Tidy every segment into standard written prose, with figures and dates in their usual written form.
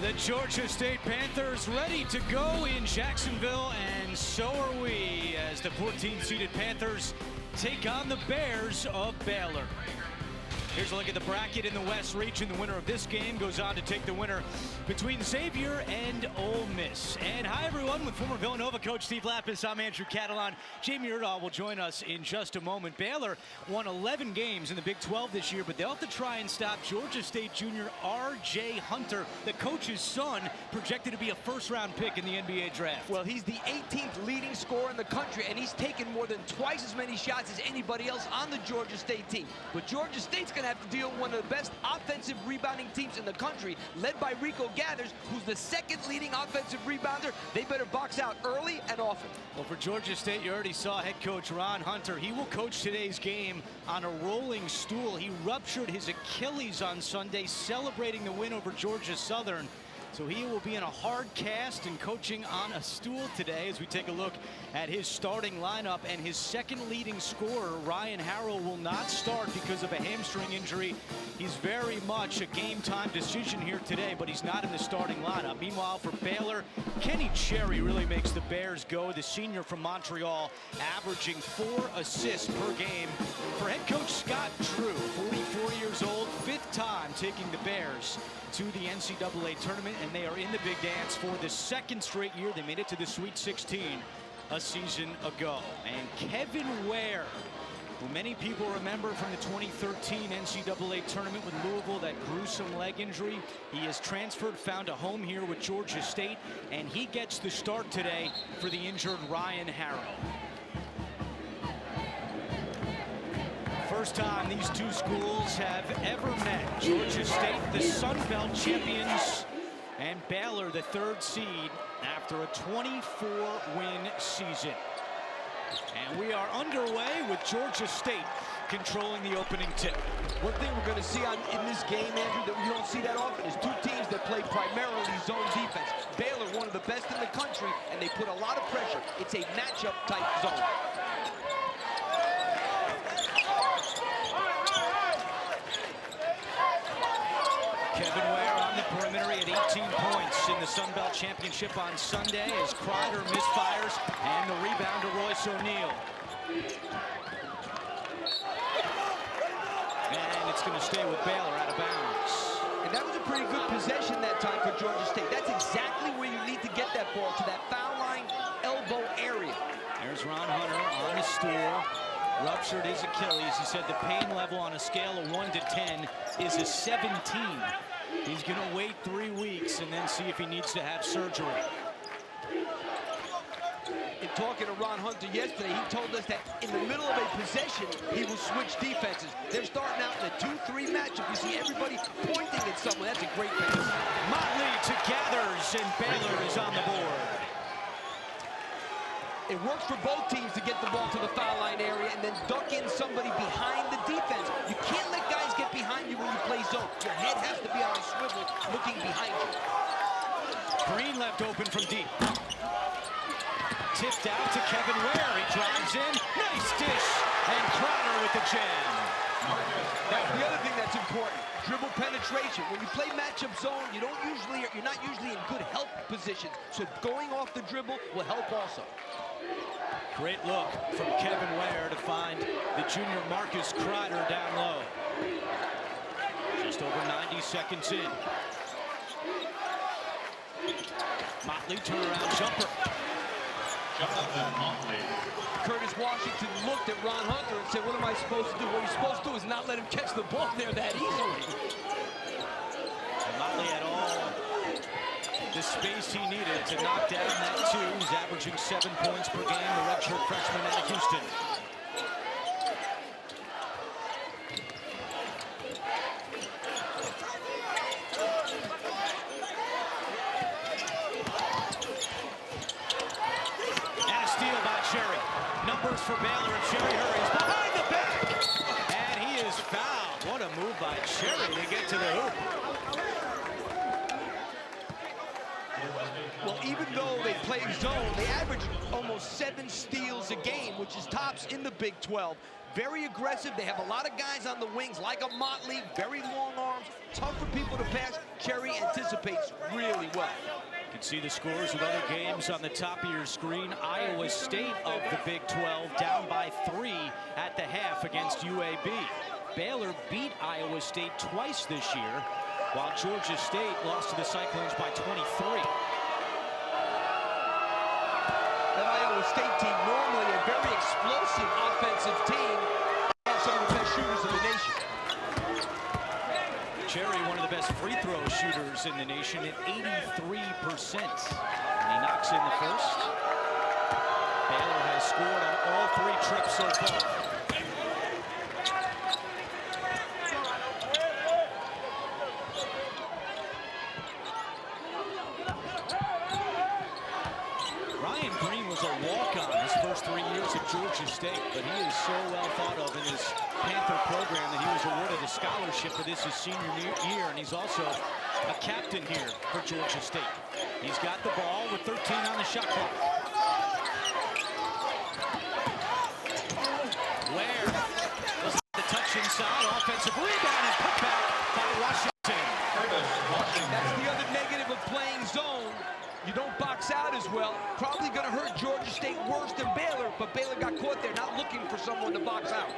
The Georgia State Panthers ready to go in Jacksonville, and so are we as the 14th-seeded Panthers take on the Bears of Baylor. Here's a look at the bracket in the West region. The winner of this game goes on to take the winner between Xavier and Ole Miss. And hi, everyone, with former Villanova coach Steve Lapis, I'm Andrew Catalan. Jamie Erdahl will join us in just a moment. Baylor won 11 games in the Big 12 this year, but they'll have to try and stop Georgia State junior R.J. Hunter, the coach's son, projected to be a first-round pick in the NBA draft. Well, he's the 18th leading scorer in the country, and he's taken more than twice as many shots as anybody else on the Georgia State team. But Georgia State's going to have to deal with one of the best offensive rebounding teams in the country, led by Rico Gathers, who's the second leading offensive rebounder. They better box out early and often. Well, for Georgia State, you already saw head coach Ron Hunter. He will coach today's game on a rolling stool. He ruptured his Achilles on Sunday, celebrating the win over Georgia Southern. So he will be in a hard cast and coaching on a stool today as we take a look at his starting lineup. And his second leading scorer, Ryan Harrell, will not start because of a hamstring injury. He's very much a game-time decision here today, but he's not in the starting lineup. Meanwhile, for Baylor, Kenny Cherry really makes the Bears go. The senior from Montreal, averaging 4 assists per game. For head coach Scott Drew, 44 years old, 5th time taking the Bears to the NCAA tournament, and they are in the big dance for the 2nd straight year. They made it to the Sweet 16 a season ago. And Kevin Ware, who many people remember from the 2013 NCAA tournament with Louisville, that gruesome leg injury, he has transferred, found a home here with Georgia State, and he gets the start today for the injured Ryan Harrell. First time these two schools have ever met. Georgia State, the Sun Belt champions, and Baylor, the 3rd seed, after a 24-win season. And we are underway with Georgia State controlling the opening tip. One thing we're going to see in this game, Andrew, that we don't see that often is two teams that play primarily zone defense. Baylor, one of the best in the country, and they put a lot of pressure. It's a matchup type zone. Kevin Ware on the perimeter at 18 points in the Sun Belt Championship on Sunday as Kreider misfires, and the rebound to Royce O'Neal. And it's going to stay with Baylor out of bounds. And that was a pretty good possession that time for Georgia State. That's exactly where you need to get that ball, to that foul line elbow area. There's Ron Hunter on the stool. Ruptured his Achilles. He said the pain level on a scale of 1 to 10 is a 17. He's going to wait 3 weeks and then see if he needs to have surgery. In talking to Ron Hunter yesterday, he told us that in the middle of a possession, he will switch defenses. They're starting out in a 2-3 matchup. You see everybody pointing at someone. That's a great pass. Motley to Gathers, and Baylor is on the board. It works for both teams to get the ball to the foul line area and then duck in somebody behind the defense. You can't let guys get behind you when you play zone. Your head has to be on a swivel looking behind you. Green left open from deep. Tipped out to Kevin Ware. He drives in. Nice dish. And Kreider with the jam. That's the other thing that's important. Dribble penetration. When you play matchup zone, you're not usually in good help positions. So going off the dribble will help also. Great look from Kevin Ware to find the junior Marcus Kreider down low. Just over 90 seconds in. Motley turnaround jumper. Curtis Washington looked at Ron Hunter and said, what am I supposed to do? What he's supposed to do is not let him catch the ball there that easily. And Motley had all the space he needed to knock down that 2. He's averaging 7 points per game, the redshirt freshman out of Houston. And a steal by Cherry. Numbers for Baylor, and Cherry hurries behind the back. And he is fouled. What a move by Cherry to get to the hoop. Well, even though they play zone, they average almost 7 steals a game, which is tops in the Big 12. Very aggressive. They have a lot of guys on the wings, like a Motley, very long arms, tough for people to pass. Cherry anticipates really well. You can see the scores of other games on the top of your screen. Iowa State of the Big 12 down by 3 at the half against UAB. Baylor beat Iowa State twice this year, while Georgia State lost to the Cyclones by 23. That Iowa State team, normally a very explosive offensive team, have some of the best shooters in the nation. Cherry, one of the best free throw shooters in the nation at 83%. And he knocks in the first. Baylor has scored on all 3 trips so far. First 3 years at Georgia State, but he is so well thought of in his Panther program that he was awarded a scholarship for this his senior year, and he's also a captain here for Georgia State. He's got the ball with 13 on the shot clock. Where was the touch inside, offensive rebound and put back by Washington. That's the other negative of playing zone. You don't box out as well. Probably going to hurt Georgia State worse than Baylor, but Baylor got caught there, not looking for someone to box out.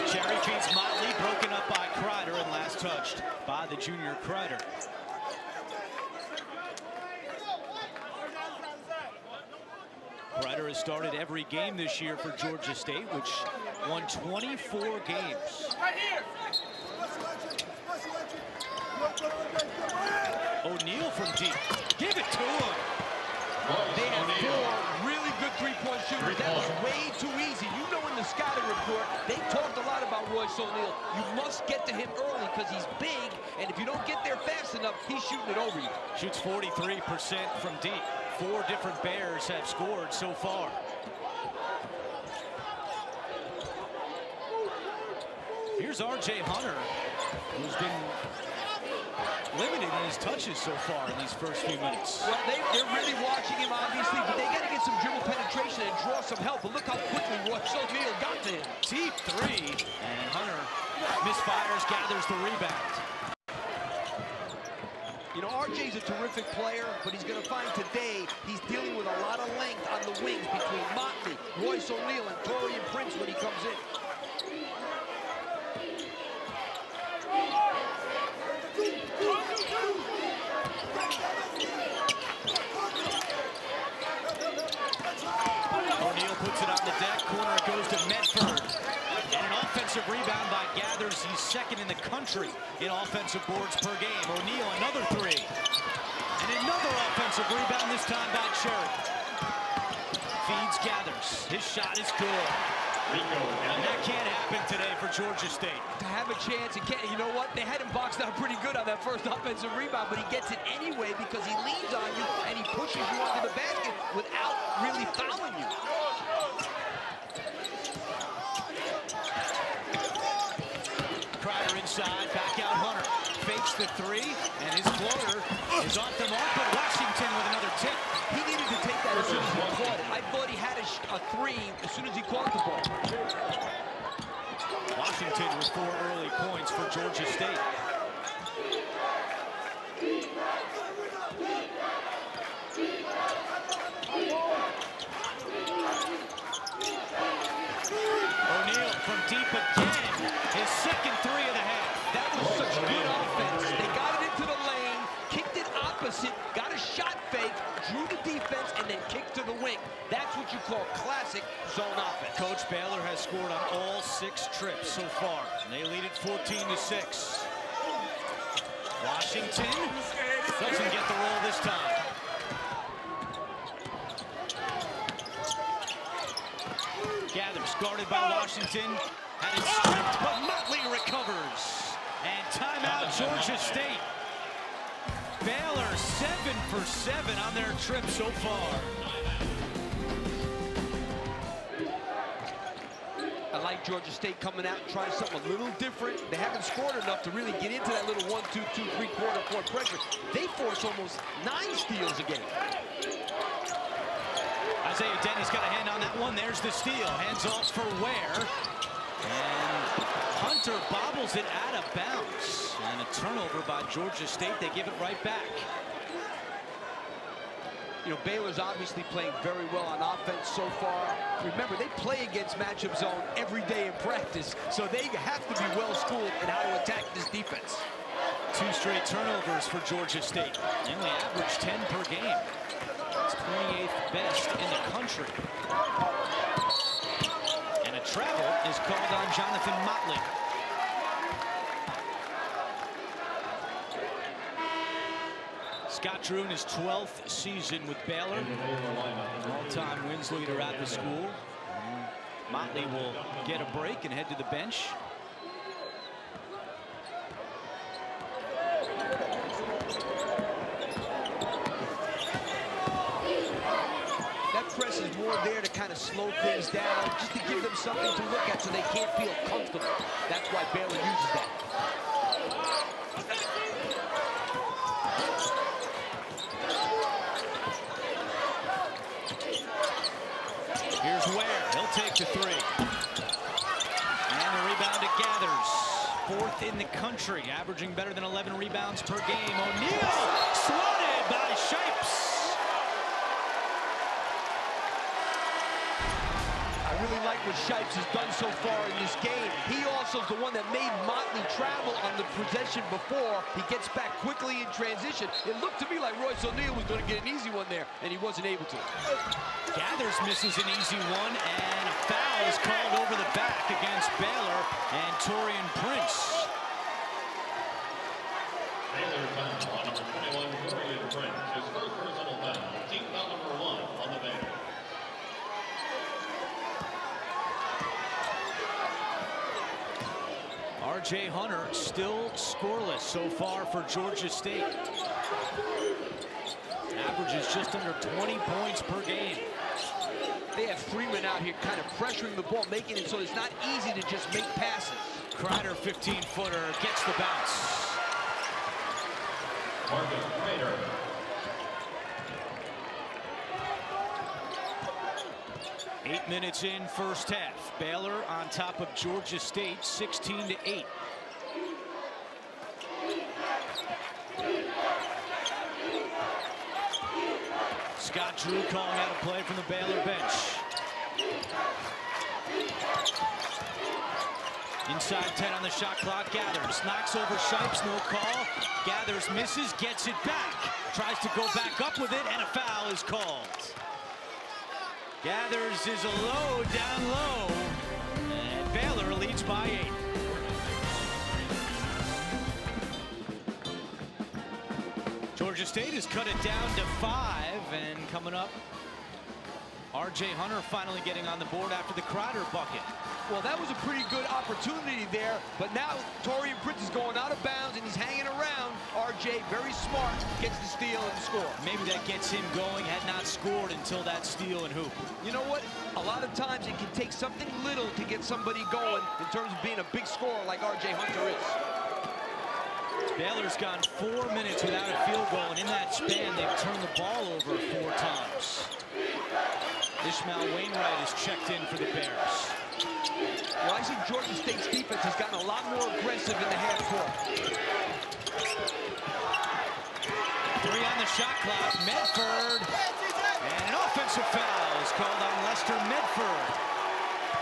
Cherry beats Motley, broken up by Kreider, and last touched by the junior Kreider. Kreider has started every game this year for Georgia State, which won 24 games. O'Neal from deep. Give it to him. They have 4 really good three-point shooters. That was way too easy. You know, in the scouting report, they talked a lot about Royce O'Neal. You must get to him early because he's big, and if you don't get there fast enough, he's shooting it over you. Shoots 43% from deep. 4 different Bears have scored so far. Here's R.J. Hunter, who's been limited in his touches so far in these first few minutes. Well, they're really watching him, obviously, but they got to get some dribble penetration and draw some help. But look how quickly Royce O'Neal got to him. Deep 3, and Hunter misfires, gathers the rebound. You know, RJ's a terrific player, but he's going to find today he's dealing with a lot of length on the wings between Motley, Royce O'Neal, and Taurean Prince when he comes in. O'Neal puts it on the deck. Corner goes to Medford. And an offensive rebound by Gathers. He's second in the country in offensive boards per game. O'Neal, another 3. And another offensive rebound, this time by Cherry. Feeds Gathers. His shot is good. And that can't happen today for Georgia State. To have a chance, you know what? They had him boxed out pretty good on that first offensive rebound, but he gets it anyway because he leans on you and he pushes you onto the basket without really fouling you. Kreider inside, back out Hunter. Fakes the 3, and his floater is off the mark, but Washington with another tip. He needed to take that as soon as he caught it. I thought he had a 3 as soon as he caught the ball. Washington with 4 early points for Georgia State. O'Neal from deep again. His second 3 of the half. That was such good offense. They got it into the lane, kicked it opposite, got a shot fake, drew the defense, and then kicked to the wing. That's what you call classic zone offense. Coach Baylor has scored on all 6 trips so far. And they lead it 14-6. Washington doesn't get the roll this time. Gathers, guarded by Washington. Had it stripped, but Motley recovers. And timeout, Georgia State. Baylor 7 for 7 on their trip so far. like Georgia State coming out and trying something a little different. They haven't scored enough to really get into that little 1-2, 2-3 quarter court pressure. They force almost 9 steals a game. Isaiah Denny's got a hand on that one. There's the steal. Hands off for Ware. And Hunter bobbles it out of bounds. And a turnover by Georgia State. They give it right back. You know, Baylor's obviously playing very well on offense so far. Remember, they play against matchup zone every day in practice, so they have to be well schooled in how to attack this defense. 2 straight turnovers for Georgia State. They only average 10 per game. It's 28th best in the country. And a travel is called on Jonathan Motley. Scott Drew in his 12th season with Baylor, all-time wins leader at the school. Motley will get a break and head to the bench. That press is more there to kind of slow things down, just to give them something to look at so they can't feel comfortable. That's why Baylor uses that. Here's Ware. He'll take the 3. And the rebound to Gathers. 4th in the country, averaging better than 11 rebounds per game. O'Neal swatted by Shipes. I really like what Shipes has done so far in this game. He also is the one that made Motley travel on the possession before. He gets back quickly in transition. It looked to me like Royce O'Neal was going to get an easy one there, and he wasn't able to. Gathers misses an easy one, and a foul is called over the back against Baylor and Torian Prince. Baylor foul on number 21, Torian Prince. His first personal foul. Team foul number 1 on the bench. R.J. Hunter still scoreless so far for Georgia State. Averages just under 20 points per game. They have Freeman out here kind of pressuring the ball, making it so it's not easy to just make passes. Kreider, 15-footer, gets the bounce. Marcus Kreider. Eight minutes in, first half. Baylor on top of Georgia State, 16-8. Scott Drew calling out a play from the Baylor bench. Inside 10 on the shot clock. Gathers knocks over Shipes, no call. Gathers misses, gets it back. Tries to go back up with it, and a foul is called. Gathers is a low, down low, and Baylor leads by 8. Georgia State has cut it down to 5, and coming up, R.J. Hunter finally getting on the board after the Kreider bucket. Well, that was a pretty good opportunity there, but now Torian Prince is going out of bounds and he's hanging around. R.J., very smart, gets the steal and the score. Maybe that gets him going, had not scored until that steal and hoop. You know what? A lot of times it can take something little to get somebody going in terms of being a big scorer like R.J. Hunter is. Baylor's gone 4 minutes without a field goal, and in that span, they've turned the ball over 4 times. Ishmael Wainwright is checked in for the Bears. Well, I think Georgia State's defense has gotten a lot more aggressive in the half court. 3 on the shot clock, Medford. And an offensive foul is called on Lester Medford.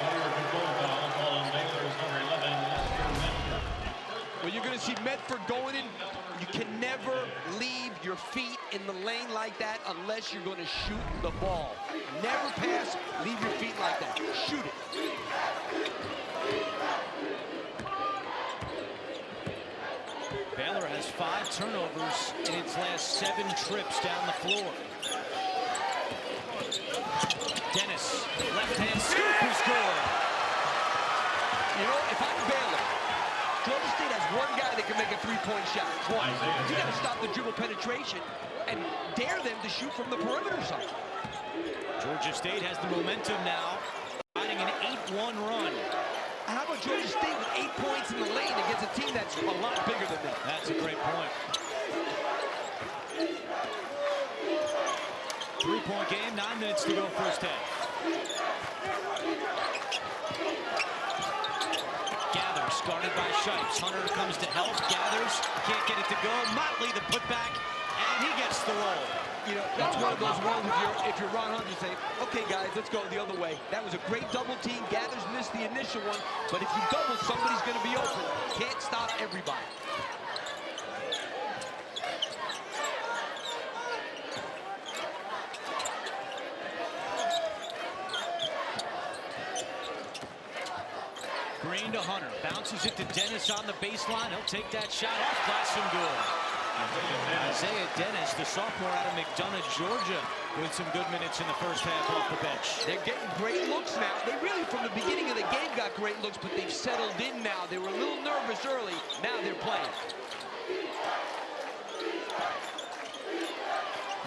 Baylor control foul called on Baylor's number 11, Lester Medford. Well, you're going to see Medford going in. You can never leave your feet in the lane like that unless you're going to shoot the ball. Never pass, leave your feet like that. Shoot it. Baylor has 5 turnovers in its last 7 trips down the floor. Dennis, left-hand scoop is good. You know, if I'm Baylor, Georgia State has one guy that can make a three-point shot. One. You got to stop the dribble penetration and dare them to shoot from the perimeter side. Georgia State has the momentum now, riding an 8-1 run. How about Georgia State with 8 points in the lane against a team that's a lot bigger than them? That's a great point. 3-point game, 9 minutes to go first half. Gathers, guarded by Shipes. Hunter comes to help, gathers, can't get it to go. Motley, the putback, and he gets the roll. You know, that's one of those ones if you're Ron Hunter, you say, okay, guys, let's go the other way. That was a great double team. Gathers missed the initial one, but if you double, somebody's going to be open. Can't stop everybody. Green to Hunter, bounces it to Dennis on the baseline. He'll take that shot off glass and good. Isaiah Dennis, the sophomore out of McDonough, Georgia, with some good minutes in the first half off the bench. They're getting great looks now. They really, from the beginning of the game, got great looks, but they've settled in now. They were a little nervous early. Now they're playing.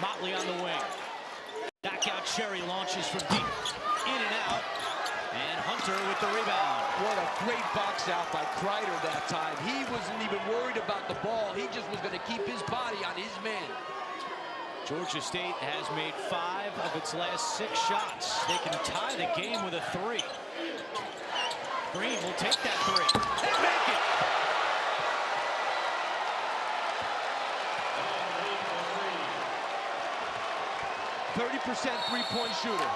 Motley on the wing. Back out, Cherry launches from deep. In and out. And Hunter with the rebound. What a great box out by Kreider that time. He wasn't even worried about the ball. He just was going to keep his body on his man. Georgia State has made 5 of its last 6 shots. They can tie the game with a 3. Green will take that 3. They make it. 30% three-point shooter.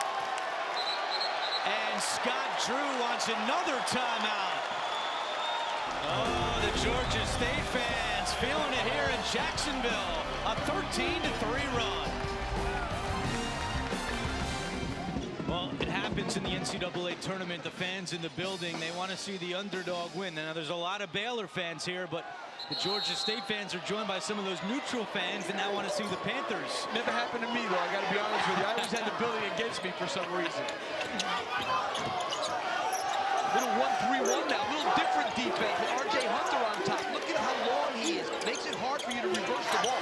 And Scott Drew wants another timeout. Oh, the Georgia State fans feeling it here in Jacksonville. A 13-3 run. Well, it happens in the NCAA tournament. The fans in the building, they want to see the underdog win. Now, there's a lot of Baylor fans here, but the Georgia State fans are joined by some of those neutral fans that now want to see the Panthers. Never happened to me, though. I got to be honest with you. I always had the building against me for some reason. Little 1-3-1 now. Little different defense with R.J. Hunter on top. Look at how long he is. Makes it hard for you to reverse the ball.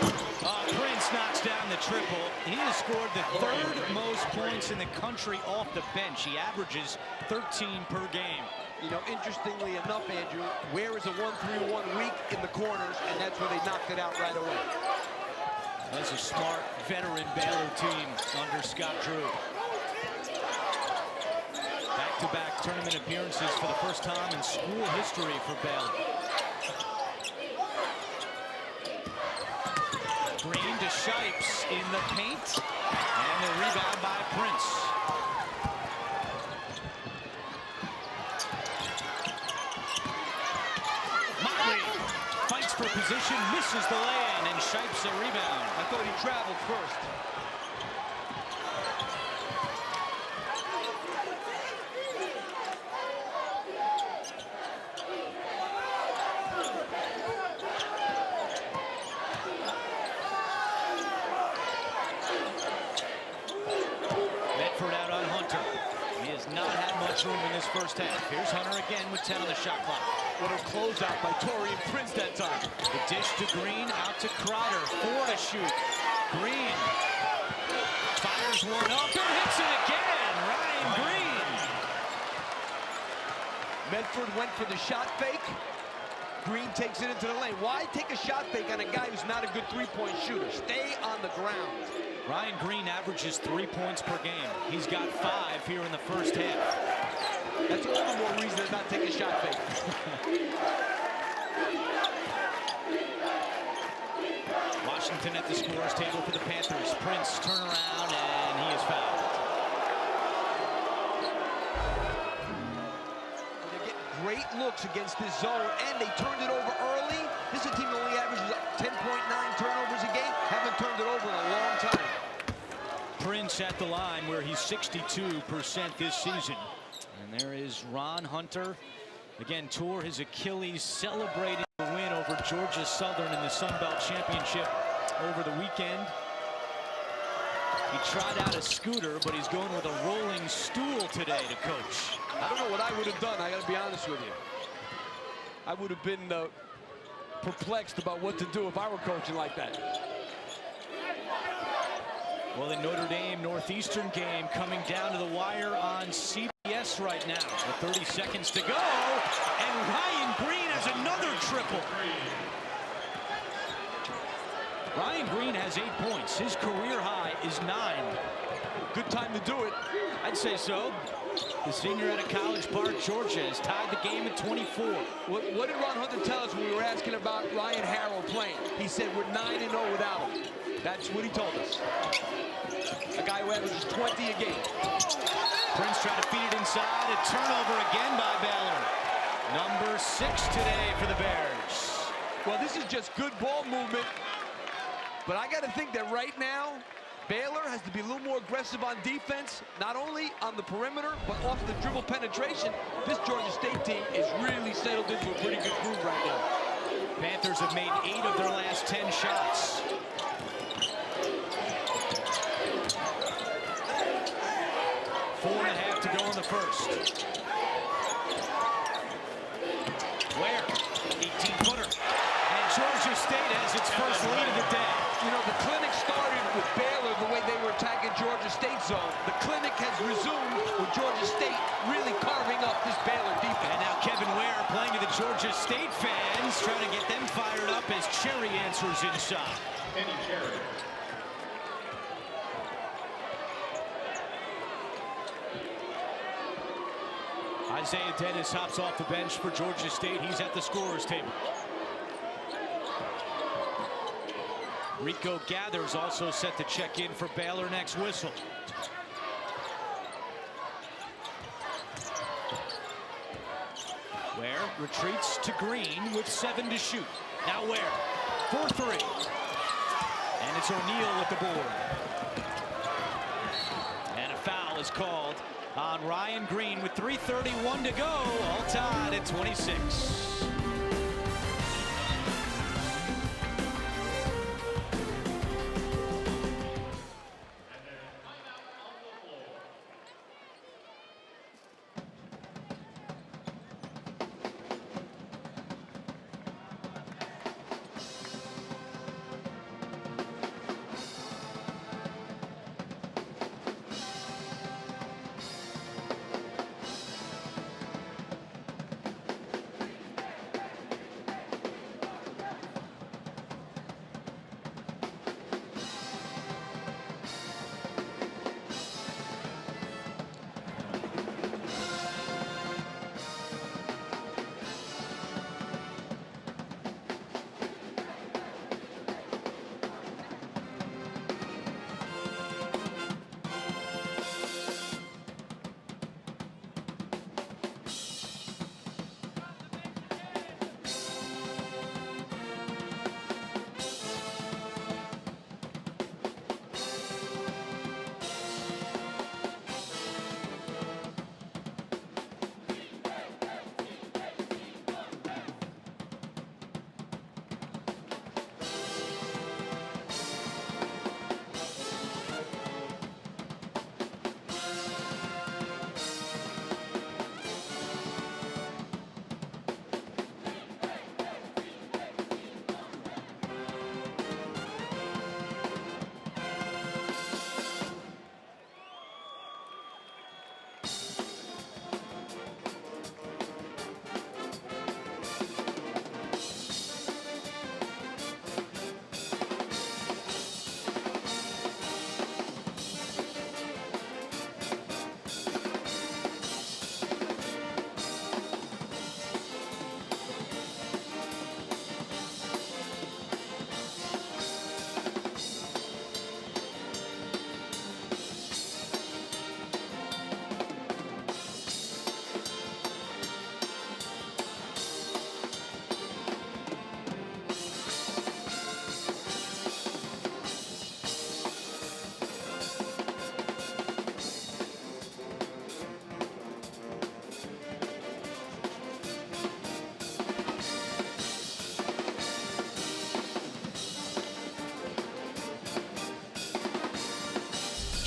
Prince knocks down the triple. He has scored the 3rd most points in the country off the bench. He averages 13 per game. You know, interestingly enough, Andrew, where is a 1-3-1 weak in the corners, and that's where they knocked it out right away. That's a smart veteran Baylor team under Scott Drew. Back-to-back tournament appearances for the first time in school history for Baylor. Green to Shipes in the paint, and the rebound by Prince. Motley fights for position, misses the lay-in, and Shipes a rebound. I thought he traveled first. Out on Hunter. He has not had much room in this first half. Here's Hunter again with 10 on the shot clock. What a closeout by Torian Prince that time. The dish to Green, out to Kreider. 4 to shoot. Green fires one up and hits it again. Ryan Green. Medford went for the shot fake. Green takes it into the lane. Why take a shot fake on a guy who's not a good three-point shooter? Stay on the ground. Ryan Green averages 3 points per game. He's got 5 here in the first half. That's all the more reason to not take a shot fake. Washington at the scorer's table for the Panthers. Prince turnaround, and he is fouled. They're getting great looks against this zone, and they turned it over early. This is a team that only averages 10.9 turnovers a game. Haven't turned it over in a long time. Prince at the line where he's 62% this season. And there is Ron Hunter. Again, tore his Achilles, celebrating the win over Georgia Southern in the Sun Belt Championship over the weekend. He tried out a scooter, but he's going with a rolling stool today to coach. I don't know what I would have done. I got to be honest with you. I would have been perplexed about what to do if I were coaching like that. Well, the Notre Dame Northeastern game coming down to the wire on CBS right now. With 30 seconds to go, and Ryan Green has another triple. Ryan Green has 8 points. His career high is 9. Good time to do it. I'd say so. The senior out of College Park, Georgia, has tied the game at 24. What did Ron Hunter tell us when we were asking about Ryan Harrell playing? He said we're 9-0 without him. That's what he told us. A guy who averages 20 a game. Prince trying to feed it inside. A turnover again by Baylor. Number 6 today for the Bears. Well, this is just good ball movement. But I got to think that right now, Baylor has to be a little more aggressive on defense, not only on the perimeter, but off the dribble penetration. This Georgia State team is really settled into a pretty good groove right now. Panthers have made 8 of their last 10 shots. Four and a half to go in the first. Ware, 18-footer. And Georgia State has its first lead of the day. You know, the clinic started with Baylor the way they were attacking Georgia State zone. The clinic has resumed with Georgia State really carving up this Baylor defense. And now Kevin Ware playing to the Georgia State fans, trying to get them fired up as Cherry answers inside. Kenny Cherry. Isaiah Dennis hops off the bench for Georgia State. He's at the scorer's table. Rico Gathers also set to check in for Baylor next whistle. Ware retreats to Green with 7 to shoot. Now Ware for 3. And it's O'Neal with the board. And a foul is called on Ryan Green with 3:31 to go. All tied at 26.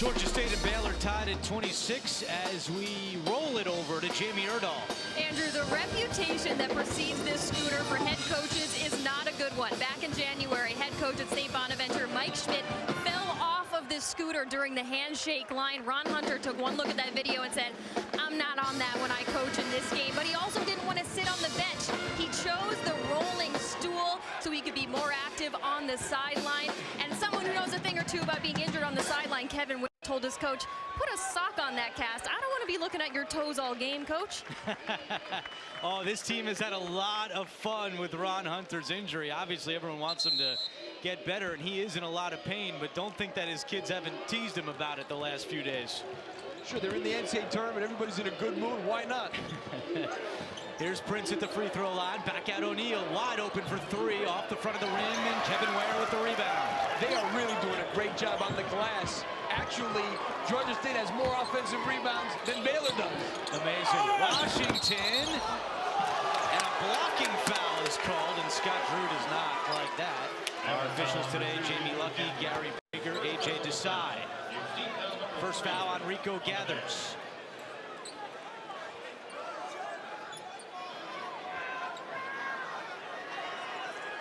Georgia State and Baylor tied at 26 as we roll it over to Jamie Erdahl. Andrew, the reputation that precedes this scooter for head coaches is not a good one. Back in January, head coach at St. Bonaventure, Mike Schmidt, fell off of this scooter during the handshake line. Ron Hunter took one look at that video and said, I'm not on that when I coach in this game. But he also didn't want to sit on the bench. He chose the rolling stool so he could be more active on the sideline. And someone who knows a thing or two about being injured on the sideline, Kevin told his coach, put a sock on that cast. I don't want to be looking at your toes all game, coach. Oh, this team has had a lot of fun with Ron Hunter's injury. Obviously, everyone wants him to get better, and he is in a lot of pain, but don't think that his kids haven't teased him about it the last few days. Sure, they're in the NCAA tournament. Everybody's in a good mood. Why not? Here's Prince at the free throw line. Back out O'Neal, wide open for three, off the front of the rim, and Kevin Ware with the rebound. They are really doing a great job on the glass. Actually, Georgia State has more offensive rebounds than Baylor does. Amazing. Washington, and a blocking foul is called, and Scott Drew does not like that. Our officials today, Jamie Lucky, Gary Baker, A.J. Desai. First foul on Rico Gathers.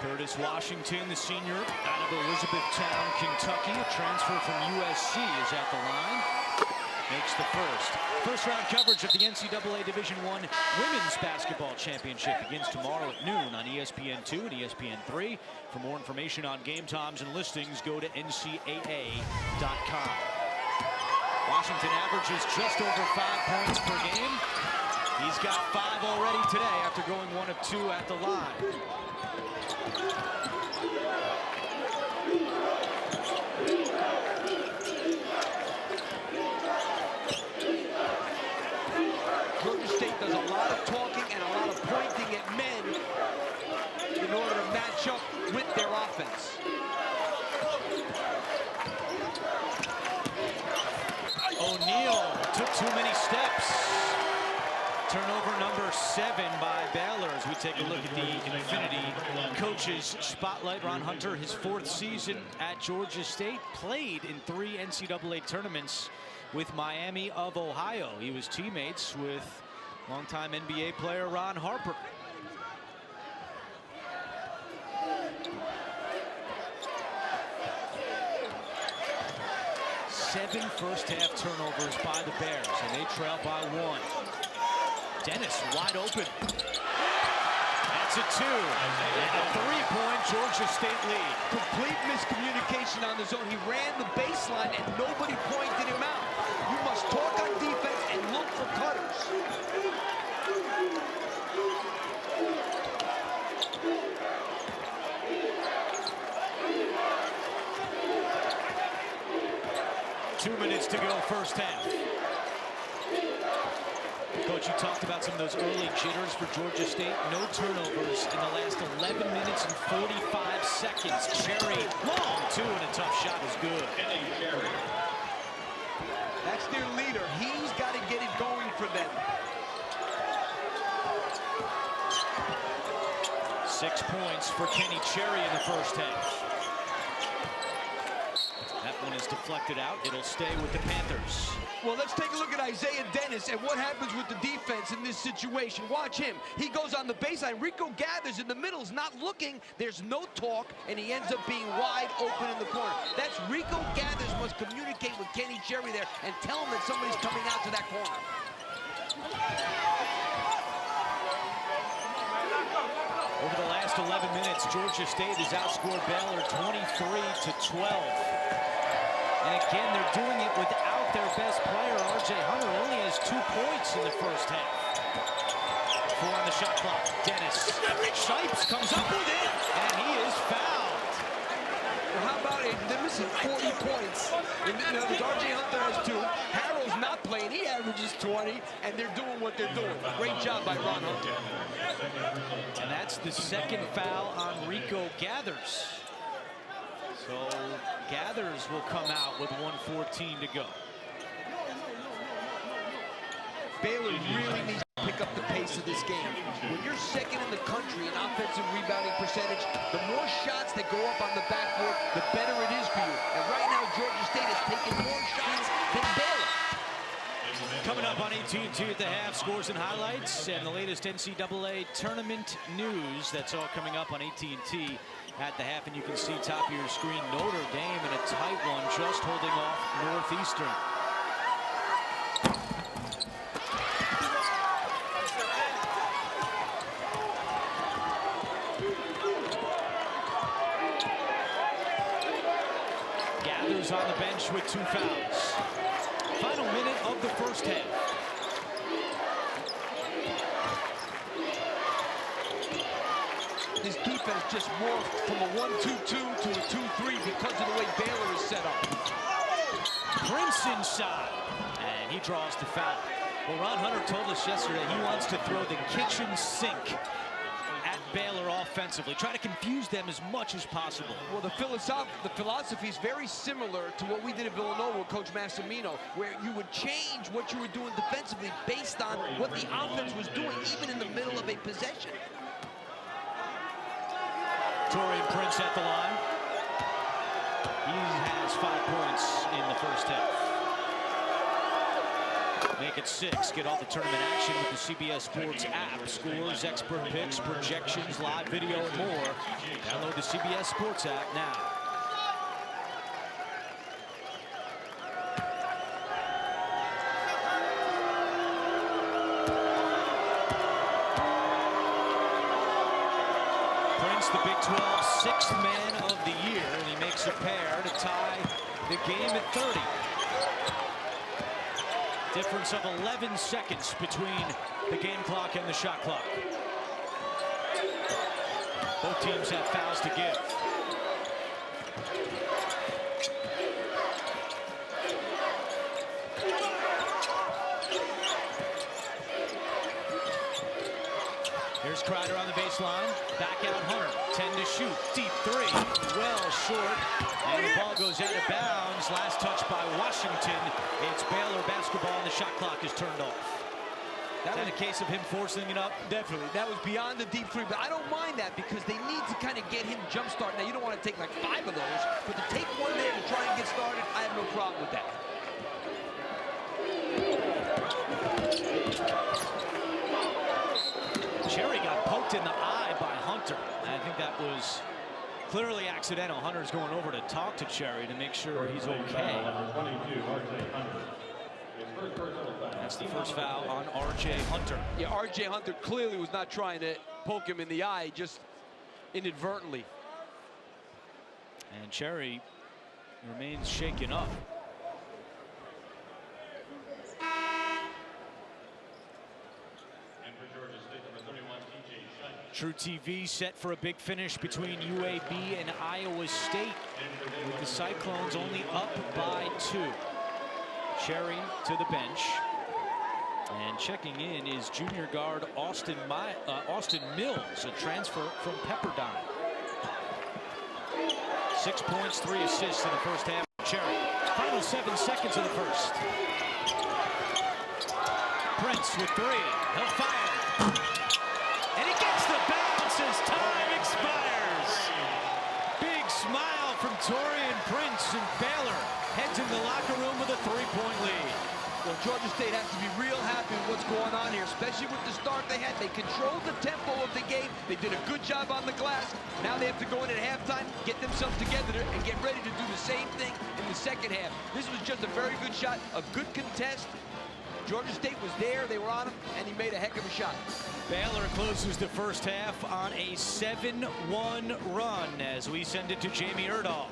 Curtis Washington, the senior out of Elizabethtown, Kentucky. A transfer from USC is at the line. Makes the first. First round coverage of the NCAA Division I Women's Basketball Championship begins tomorrow at noon on ESPN2 and ESPN3. For more information on game times and listings, go to ncaa.com. Washington averages just over 5 points per game. He's got 5 already today after going 1 of 2 at the line. Georgia State does a lot of talking and a lot of pointing at men in order to match up with their offense. O'Neal took too many steps. Turnover number 7 by Baylor as we take a look at the Infinity Coaches Spotlight. Ron Hunter, his 4th season at Georgia State, played in 3 NCAA tournaments with Miami of Ohio. He was teammates with longtime NBA player Ron Harper. Seven first-half turnovers by the Bears, and they trail by 1. Dennis wide open. That's a 2. And a 3-point Georgia State lead. Complete miscommunication on the zone. He ran the baseline and nobody pointed him out. You must talk on defense and look for cutters. Two minutes to go, first half. Coach, you talked about some of those early jitters for Georgia State. No turnovers in the last 11 minutes and 45 seconds. Cherry, long 2, and a tough shot is good. That's their leader. He's got to get it going for them. 6 points for Kenny Cherry in the first half. That one is deflected out. It'll stay with the Panthers. Well, let's take a look at Isaiah Dennis and what happens with the defense in this situation. Watch him. He goes on the baseline. Rico Gathers in the middle is not looking. There's no talk, and he ends up being wide open in the corner. That's Rico Gathers must communicate with Kenny Cherry there and tell him that somebody's coming out to that corner. Over the last 11 minutes, Georgia State has outscored Baylor 23-12. And again, they're doing it without their best player. R.J. Hunter only has 2 points in the first half. 4 on the shot clock. Dennis. Shipes comes up with it, and he is fouled. Well, how about it? They're missing 40 points. And, R.J. Hunter has 2. Harrell's not playing. He averages 20, and they're doing what they're doing. Great job by Ron Hunter. And that's the second foul on Rico Gathers. So Gathers will come out with 1:14 to go. Baylor really needs to pick up the pace of this game. When you're second in the country in offensive rebounding percentage, the more shots that go up on the backboard, the better it is for you. And right now, Georgia State has taken more shots than Baylor. Coming up on AT&T at the half, scores and highlights, and the latest NCAA tournament news. That's all coming up on AT&T at the half, and you can see top of your screen Notre Dame in a tight one, just holding off Northeastern. Gathers on the bench with 2 fouls. Final minute of the first half. This defense just morphed from a 1-2-2 to a 2-3 because of the way Baylor is set up. Prince inside, and he draws the foul. Well, Ron Hunter told us yesterday he wants to throw the kitchen sink at Baylor offensively, try to confuse them as much as possible. Well, the philosophy is very similar to what we did at Villanova with Coach Massimino, where you would change what you were doing defensively based on what the offense was doing, even in the middle of a possession. Taurean Prince at the line. He has 5 points in the first half. Make it 6. Get all the tournament action with the CBS Sports app. Scores, expert picks, projections, live video, and more. Download the CBS Sports app now. The Big 12 6th man of the year, and he makes a pair to tie the game at 30. Difference of 11 seconds between the game clock and the shot clock. Both teams have fouls to give. Here's Kreider on the baseline. Back out Hunter. 10 to shoot. Deep 3. Well short. And the ball goes out of bounds. Last touch by Washington. It's Baylor basketball, and the shot clock is turned off. That was a case of him forcing it up. Definitely. That was beyond the deep 3. But I don't mind that because they need to kind of get him jump started. Now, you don't want to take like 5 of those, but to take one there to try and get started, I have no problem with that. Cherry got poked in the eye by Hunter. And I think that was clearly accidental. Hunter's going over to talk to Cherry to make sure he's okay. That's the first foul on R.J. Hunter. Yeah, R.J. Hunter clearly was not trying to poke him in the eye, just inadvertently. And Cherry remains shaken up. True TV set for a big finish between UAB and Iowa State, with the Cyclones only up by 2. Cherry to the bench, and checking in is junior guard Austin Mills, a transfer from Pepperdine. 6 points, 3 assists in the first half. Cherry. Final 7 seconds of the first. Prince with 3. He'll fire. And he gets the bounce as time expires. Big smile from Taurean Prince, and Baylor heads in the locker room with a 3-point lead. Well, Georgia State has to be real happy with what's going on here, especially with the start they had. They controlled the tempo of the game. They did a good job on the glass. Now they have to go in at halftime, get themselves together, and get ready to do the same thing in the second half. This was just a very good shot, a good contest. Georgia State was there, they were on him, and he made a heck of a shot. Baylor closes the first half on a 7-1 run as we send it to Jamie Erdahl.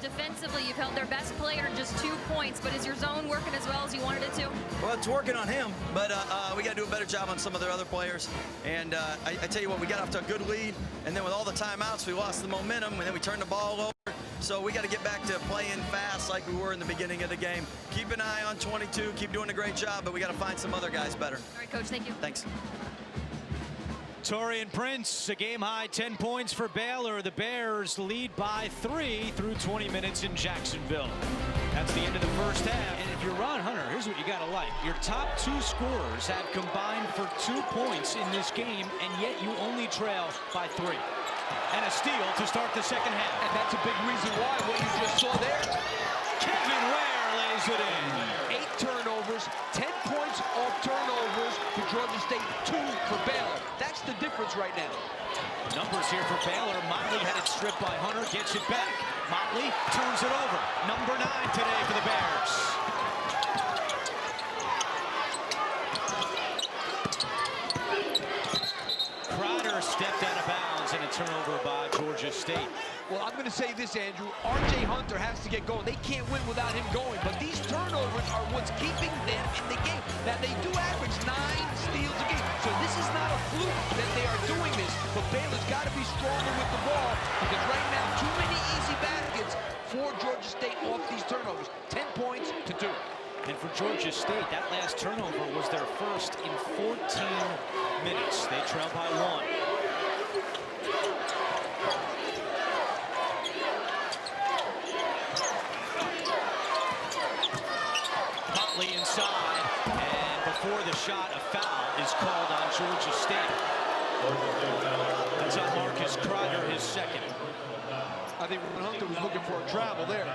Defensively, you've held their best player just 2 points, but is your zone working as well as you wanted it to? Well, it's working on him, but we got to do a better job on some of their other players. And I tell you what, we got off to a good lead, and then with all the timeouts, we lost the momentum, and then we turned the ball over. So we got to get back to playing fast like we were in the beginning of the game. Keep an eye on 22, keep doing a great job, but we got to find some other guys better. All right, Coach, thank you. Thanks. Taurean Prince, a game-high 10 points for Baylor. The Bears lead by 3 through 20 minutes in Jacksonville. That's the end of the first half. And if you're Ron Hunter, here's what you got to like. Your top 2 scorers have combined for 2 points in this game, and yet you only trail by 3. And a steal to start the second half. And that's a big reason why, what you just saw there. Kevin Ware lays it in. 8 turnovers, 10 points off turnovers for Georgia State, 2 for Baylor. That's the difference right now. Numbers here for Baylor. Motley had it stripped by Hunter, gets it back. Motley turns it over. Number 9 today for the Bears. Crowder stepped out of bounds and a turnover by Georgia State. Well, I'm going to say this, Andrew. R.J. Hunter has to get going. They can't win without him going, but these turnovers are what's keeping them in the game. Now, they do average 9 steals a game, so this is not a fluke that they are doing this, but Baylor's got to be stronger with the ball because right now, too many easy baskets for Georgia State off these turnovers. 10 points to 2. And for Georgia State, that last turnover was their first in 14 minutes. They trail by 1. Inside, and before the shot, a foul is called on Georgia State. That's on Marcus Crowder, his second. I think Hunter was looking for a travel there.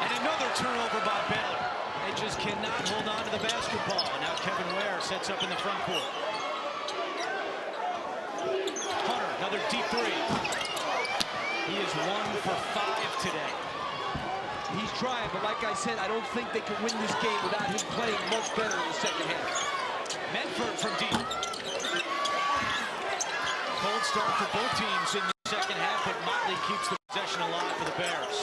And another turnover by Baylor. They just cannot hold on to the basketball. Now Kevin Ware sets up in the front court. Another deep 3. He is 1 for 5 today. He's trying, but like I said, I don't think they can win this game without him playing much better in the second half. Medford from deep. Cold start for both teams in the second half, but Motley keeps the possession alive for the Bears.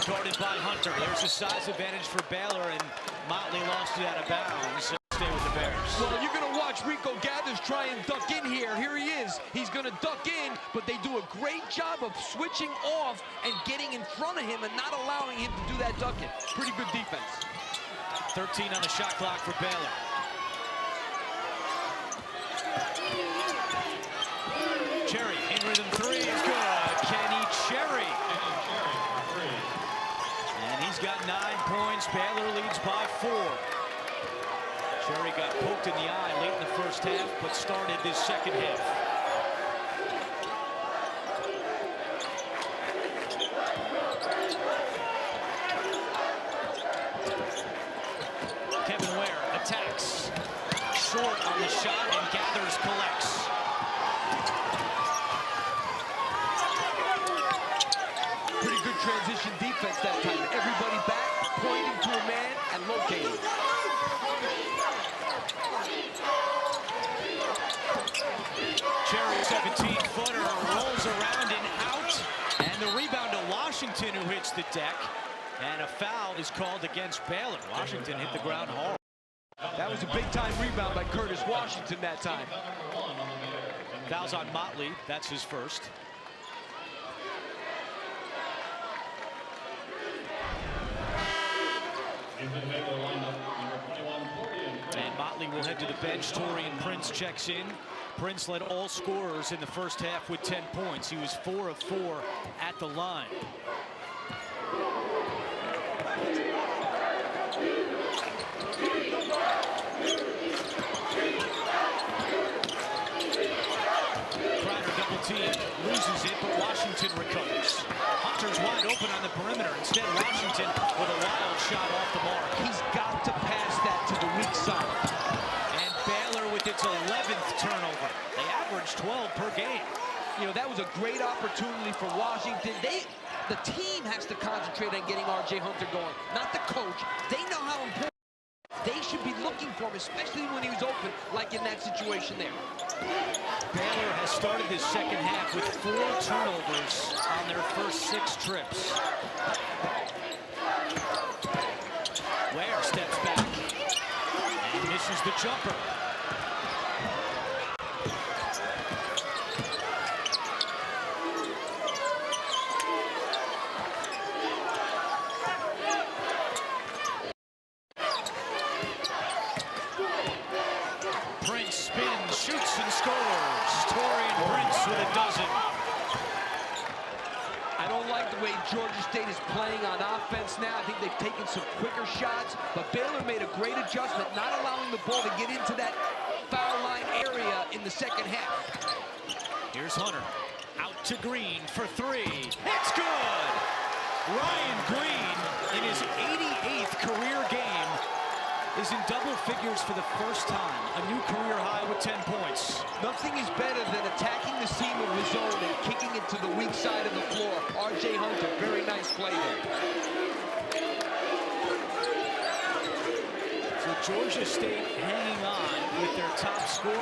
Guarded by Hunter. There's a size advantage for Baylor, and Motley lost it out of bounds. So stay with the Bears. Well, you're going to watch Rico Gathers try and duck in here. Here he is. He's going to duck in, but they do a great job of switching off and getting in front of him and not allowing him to do that ducking. Pretty good defense. 13 on the shot clock for Baylor. Cherry in rhythm 3 is good. Kenny Cherry. He's got 9 points. Baylor leads by 4. Cherry got poked in the eye late in the first half, but started this second half. Kevin Ware attacks. Short on the shot, and Gathers collects. Pretty good transition defense that time. Everybody back, pointing to a man, and locating. Cherry 17-footer rolls around and out. And the rebound to Washington, who hits the deck. And a foul is called against Baylor. Washington hit the ground hard. That was a big-time rebound by Curtis Washington that time. Foul's on Motley. That's his first. And Motley will head to the bench. Torian Prince checks in. Prince led all scorers in the first half with 10 points. He was 4 of 4 at the line. Crowder double team, loses it, but Washington recovers. Hunter's wide open on the perimeter. Instead, Washington with a wild shot off the mark. He's got to pass that to the weak side. And Baylor with its 11th turnover. They average 12 per game. You know, that was a great opportunity for Washington. The team has to concentrate on getting R.J. Hunter going, not the coach. They know how important they should be looking for him, especially when he was open, like in that situation there. Baylor has started this second half with 4 turnovers on their first 6 trips. Ware steps back and misses the jumper. Prince spins, shoots, and scores. Torian Prince with a dozen. like the way Georgia State is playing on offense now. I think they've taken some quicker shots, but Baylor made a great adjustment, not allowing the ball to get into that foul line area in the second half. Here's Hunter, out to Green for three. It's good! Ryan Green, in his 88th career game, is in double figures for the first time. A new career high with 10 points. Nothing is better than attacking the seam of his own and kicking it to the weak side of the floor. R.J. Hunter, very nice play there. So Georgia State hanging on with their top scorer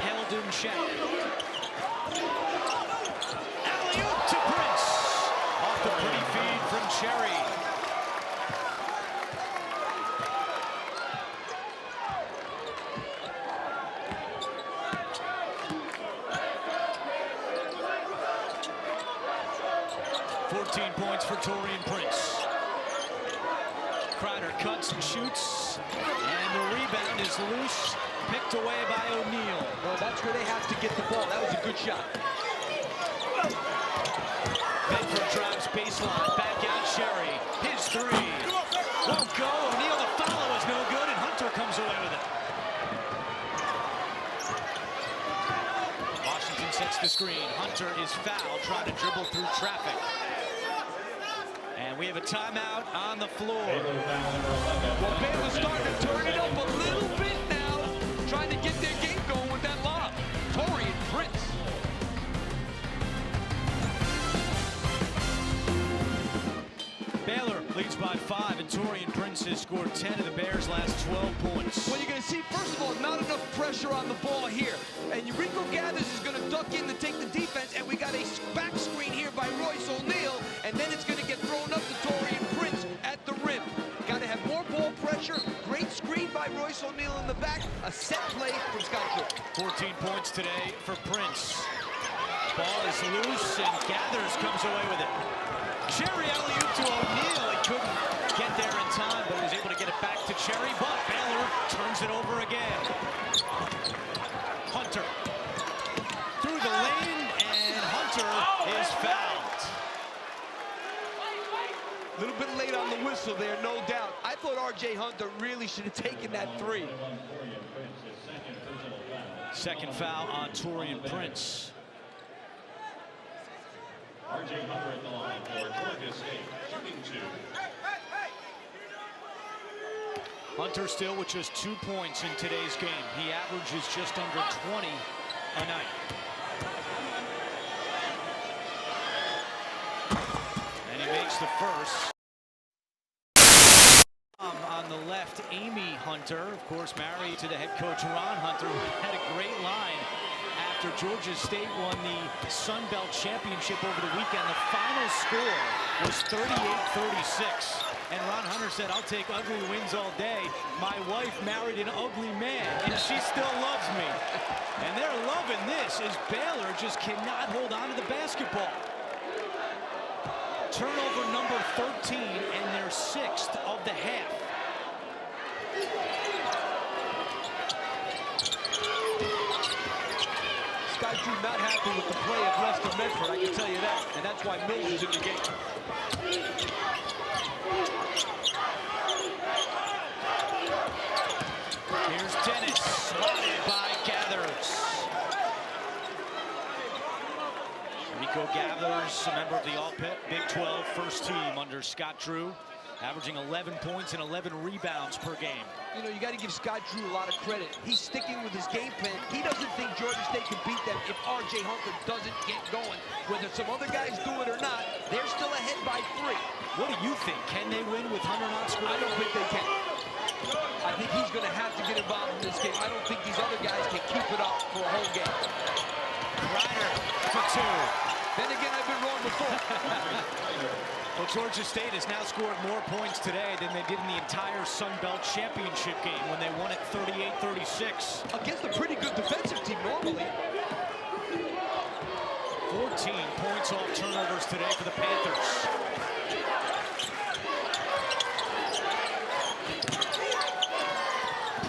held in check. Alley-oop to Prince. Off the pretty feed from Cherry. Points for Taurean Prince. Kreider cuts and shoots, and the rebound is loose, picked away by O'Neal. Well, that's where they have to get the ball. That was a good shot. Bedford drives baseline, back out Cherry. His three won't go. O'Neal, the follow is no good, and Hunter comes away with it. Washington sets the screen. Hunter is fouled, trying to dribble through traffic. And we have a timeout on the floor. Well, Baylor's starting to turn it up a little bit now, trying to get their game going with that lob. Taurean Prince. Baylor leads by 5, and Taurean Prince has scored 10 of the Bears' last 12 points. Well, you're going to see, first of all, not enough pressure on the ball here. And Rico Gathers is going to duck in to take the defense, and we got a back screen here by Royce O'Neal, and then it's going to get thrown up to Taurean Prince at the rim. Got to have more ball pressure. Great screen by Royce O'Neal in the back. A set play from Scott Drew. 14 points today for Prince. Ball is loose, and Gathers comes away with it. Cherry alley-oop to O'Neal. He couldn't get there in time, but was able to get it back to Cherry. But Baylor turns it over again. Hunter through the lane, and Hunter is fouled. A little bit late on the whistle there, no doubt. I thought R.J. Hunter really should have taken that three. Second foul on Taurean Prince. R.J. Hunter at the line for Georgia State, shooting 2. Hunter still with just 2 points in today's game. He averages just under 20 a night. And he makes the first. On the left, Amy Hunter, of course, married to the head coach Ron Hunter, who had a great line after Georgia State won the Sun Belt Championship over the weekend. The final score was 38-36. And Ron Hunter said, "I'll take ugly wins all day. My wife married an ugly man, and she still loves me." And they're loving this as Baylor just cannot hold on to the basketball. Turnover number 13, and their 6th of the half. Scott Drew not happy with the play of Lester Medford, I can tell you that. And that's why Mills is in the game. Here's Dennis, swatted by Gathers. Rico Gathers, a member of the All-Big 12 first team under Scott Drew, averaging 11 points and 11 rebounds per game. You know, you got to give Scott Drew a lot of credit. He's sticking with his game plan. He doesn't think Georgia State can beat them if R.J. Hunter doesn't get going. Whether some other guys do it or not, they're still ahead by 3. What do you think? Can they win with Hunter not scoring? I don't think they can. I think he's going to have to get involved in this game. I don't think these other guys can keep it up for a whole game. Kreider for 2. Then again, I've been wrong before. Well, Georgia State has now scored more points today than they did in the entire Sun Belt Championship game when they won it 38-36. Against a pretty good defensive team normally. 14 points off turnovers today for the Panthers.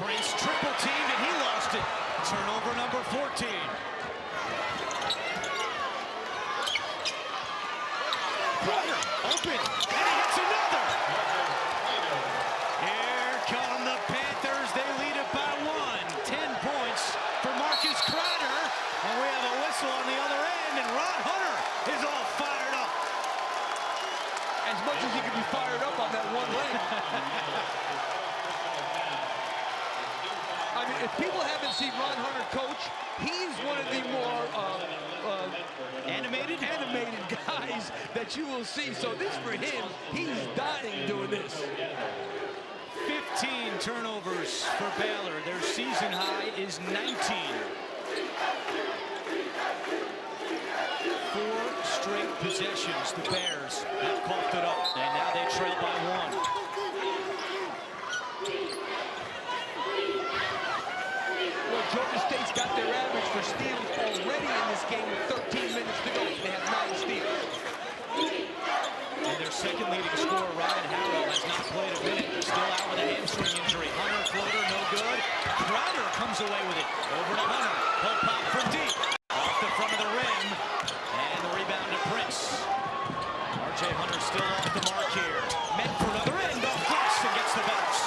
Prince triple teamed and he lost it. Turnover number 14. Hunter, open, and he hits another. Here come the Panthers. They lead it by 1. 10 points for Marcus Crowder. And we have a whistle on the other end, and Ron Hunter is all fired up. As much as he could be fired up on that one leg. I mean, if people haven't seen Ron Hunter coach, he's one of the more animated guys that you will see. So this for him, he's dying doing this. 15 turnovers for Baylor. Their season high is 19. 4 straight possessions. The Bears have coughed it up, and now they trail by 1. Georgia State's got their average for steals already in this game with 13 minutes to go. They have 9 steals. And their second leading scorer, Ryan Harrell, has not played a minute. Still out with a hamstring injury. Hunter floater, no good. Crowder comes away with it. Over to Hunter. He'll pop from deep. Off the front of the rim. And the rebound to Prince. R.J. Hunter still off the mark here. Meant for another end. Off glass and gets the bounce.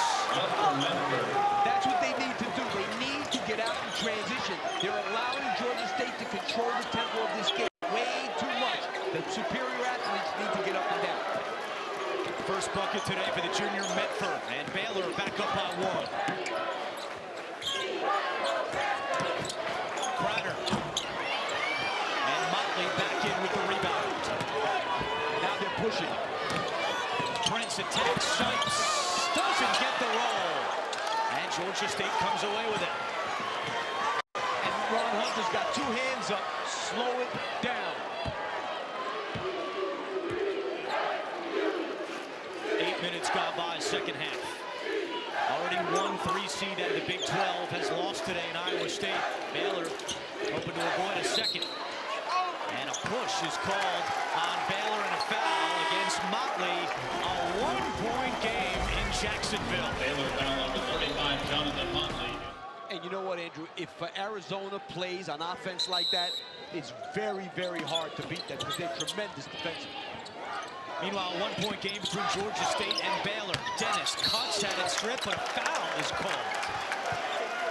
That's what they need to do. They need to get out in transition. They're allowing Georgia State to control the tempo of this game way too much. The superior athletes need to get up and down. First bucket today for the junior Medford, and Baylor back up by 1. Crowder. And Motley back in with the rebound. Now they're pushing. Prince attacks, Shipes doesn't get the roll. And Georgia State comes away with it. And Ron Hunter's got 2 hands up. Slow it down. 8 minutes gone by, second half. Already 1 3-seed out of the Big 12 has lost today in Iowa State. Baylor hoping to avoid a second. And a push is called on Baylor and a foul against Motley. A 1-point game in Jacksonville. Baylor foul number 35, Jonathan Motley. And you know what, Andrew? If Arizona plays on offense like that, it's very, very hard to beat them because they're tremendous defensively. Meanwhile, a 1-point game between Georgia State and Baylor. Dennis cuts at it, strip, but a foul is called.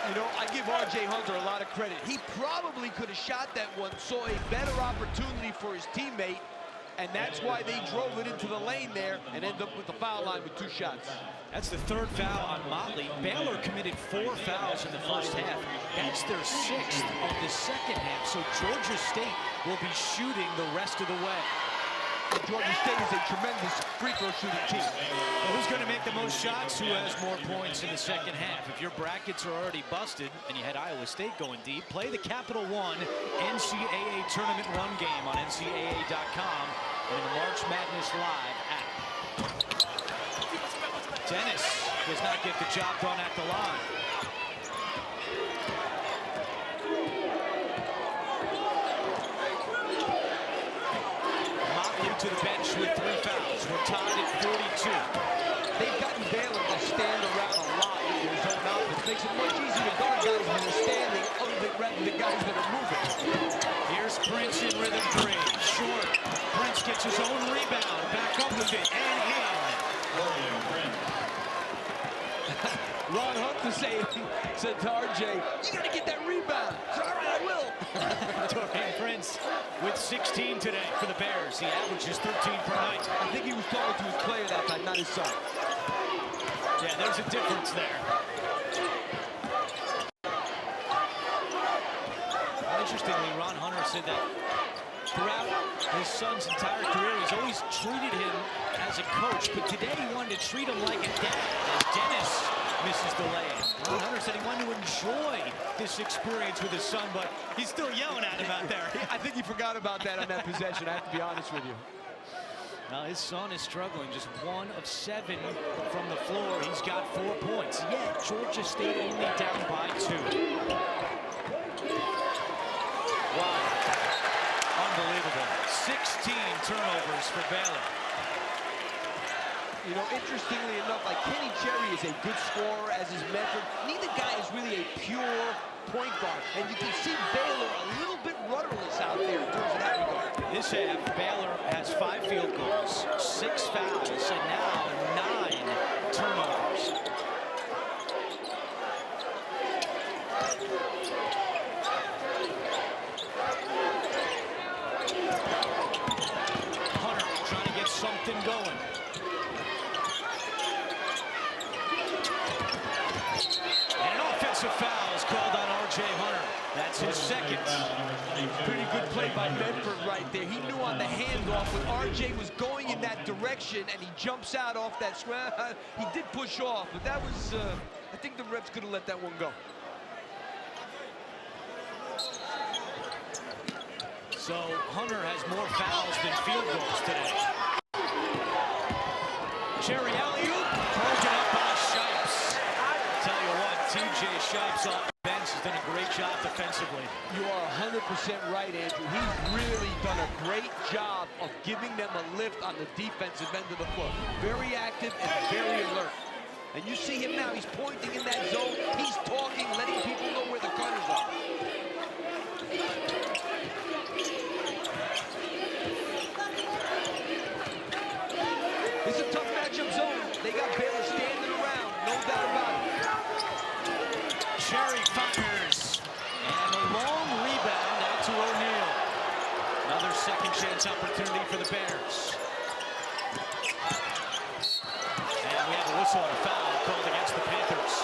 You know, I give R.J. Hunter a lot of credit. He probably could have shot that one, saw a better opportunity for his teammate, and that's why they drove it into the lane there and ended up with the foul line with 2 shots. That's the 3rd foul on Motley. Baylor committed 4 fouls in the first half. That's their 6th of the second half, so Georgia State will be shooting the rest of the way. And Georgia State is a tremendous free throw shooting team. Well, who's going to make the most shots? Who has more points in the second half? If your brackets are already busted and you had Iowa State going deep, play the Capital One NCAA Tournament Run Game on NCAA.com and in the March Madness Live app. Dennis does not get the job done at the line. To the bench with 3 fouls. We're tied at 42. They've gotten Baylor to stand around a lot in their zone offense. Makes it much easier to guard guys when they're standing rather than guys that are moving. Here's Prince in rhythm 3. Short. Prince gets his own rebound. Back up with it. And in. Ron Hunter said to RJ, you got to get that rebound. So, all right, I will. Dorian Prince with 16 today for the Bears. He averages 13 per night. I think he was talking to his player that time, not his son. Yeah, there's a difference there. Interestingly, Ron Hunter said that throughout his son's entire career, he's always treated him as a coach, but today he wanted to treat him like a dad. As Dennis misses the lay-in. Ron Hunter said he wanted to enjoy this experience with his son, but he's still yelling at him out there. I think he forgot about that on that possession, I have to be honest with you. Now his son is struggling, just 1 of 7 from the floor. He's got 4 points. Yet Georgia State only down by 2. Wow. Unbelievable. 16 turnovers for Baylor. You know, interestingly enough, like Kenny Cherry is a good scorer, as is Medford. Neither guy is really a pure point guard. And you can see Baylor a little bit rudderless out there in terms of that regard. This half, Baylor has 5 field goals, 6 fouls, and now 9 turnovers. Hunter trying to get something going. And an offensive foul is called on R.J. Hunter. That's his second. Pretty good play by Medford right there. He knew on the handoff when R.J. was going in that direction and he jumps out off that screen. He did push off, but that was, I think the refs could have let that one go. So Hunter has more fouls than field goals today. Cherry alley-oop, broken up by Shipes. Tell you what, T.J. Shipes off the bench has done a great job defensively. You are 100% right, Andrew. He's really done a great job of giving them a lift on the defensive end of the floor. Very active and very alert. And you see him now, he's pointing in that zone. He's talking, letting people know where the cutters are. It's a tough matchup zone. They got Baylor standing around, no doubt about it. Cherry fires. And a long rebound out to O'Neal. Another second chance opportunity for the Bears. And we have a whistle and a foul called against the Panthers.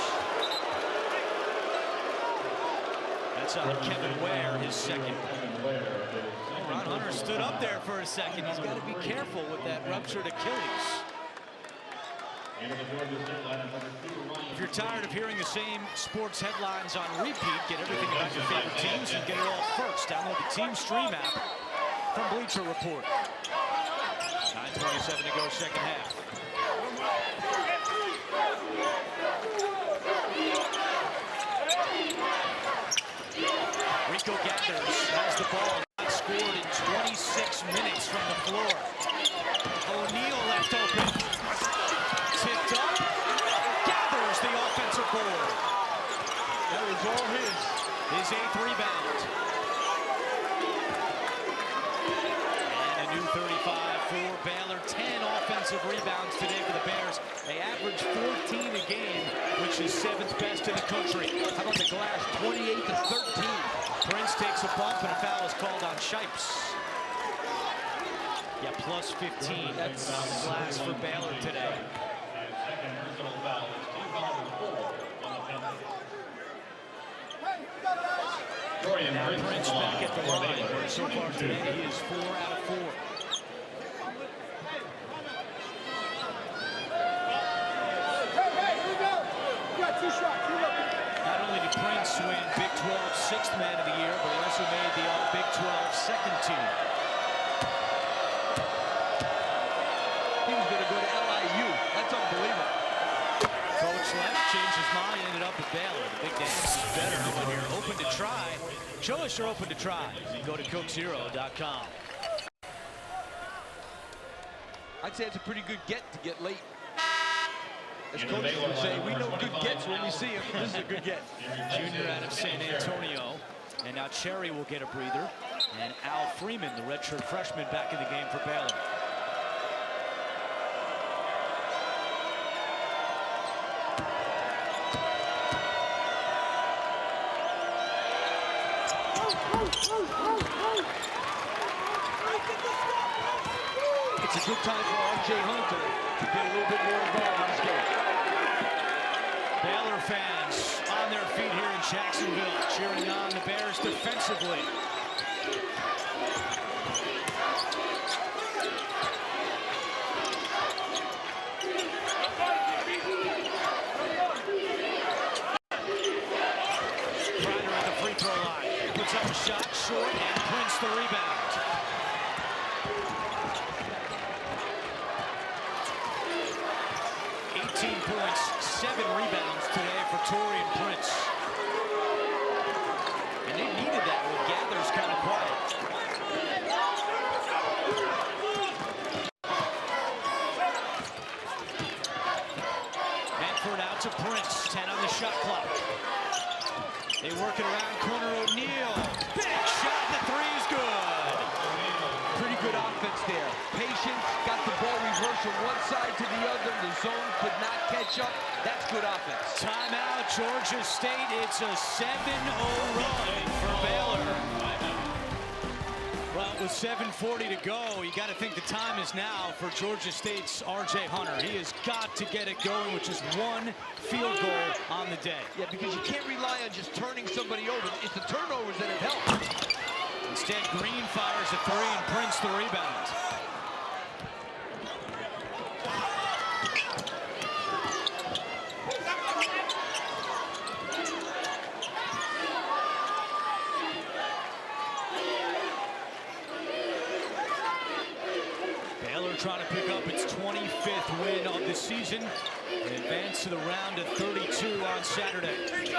That's on Kevin Ware, his second. Ron Hunter stood up there for a second. He's got to be careful with that ruptured Achilles. If you're tired of hearing the same sports headlines on repeat, get everything about your favorite teams and get it all first. Download the Team Stream app from Bleacher Report. 9:27 to go, second half. Rico Gathers has the ball. Not scored in 26 minutes from the floor. O'Neal left open. Tipped up. Gathers the offensive board. That was all his 8th rebound. And a new 35 for Baylor. 10 offensive rebounds today for the Bears. They average 14 a game, which is 7th best in the country. How about the glass? 28 to 13. Prince takes a bump and a foul is called on Shipes. Yeah, plus 15. That's glass for Baylor today. Now Prince back at the line, where so far today he is 4 out of 4. Not only did Prince win Big 12 6th Man of the Year, but he also made the All-Big 12 second team. He was going to go to LIU. That's unbelievable. Coach left, changed his mind, ended up at Baylor. The Big Dance is better when you're open to try. Show us you're open to try. Go to CokeZero.com. I'd say it's a pretty good get to get late. As coaches would say, we know good gets when we see him. This is a good get. Junior out of San Antonio. And now Cherry will get a breather. And Al Freeman, the redshirt freshman, back in the game for Baylor. It's a good time for R.J. Hunter to get a little bit more involved in this game. Baylor fans on their feet here in Jacksonville, cheering on the Bears defensively. Ryder at the free throw line. Puts up a shot, short, and Prince the rebound. 18 points, 7 rebounds today for Taurean Prince. And they needed that with Gathers kind of quiet. Medford out to Prince, 10 on the shot clock. They work it around corner O'Neal. Big shot, the 3's good. Pretty good offense there. matchup. That's good offense. Timeout, Georgia State. It's a 7-0 run for Baylor. Well, with 7:40 to go, you got to think the time is now for Georgia State's R.J. Hunter. He has got to get it going with just one field goal on the day. Yeah, because you can't rely on just turning somebody over. It's the turnovers that have helped. Instead, Green fires a three and Prince the rebound. Baylor trying to pick up its 25th win of the season and advance to the round of 32 on Saturday. Three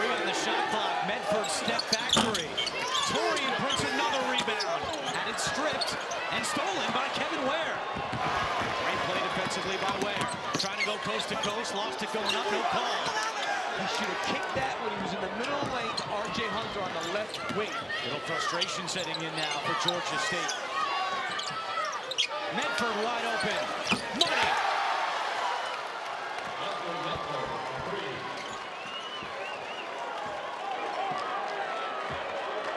on the shot clock. Medford step back three. Torian Prince another rebound. Had it stripped and stolen by Kevin Ware. Great play defensively by Ware. Trying to go coast to coast. Lost it going up. No call. He should have kicked that when he was in the middle of the lane to R.J. Hunter on the left wing. Little frustration setting in now for Georgia State. Medford wide open. Money.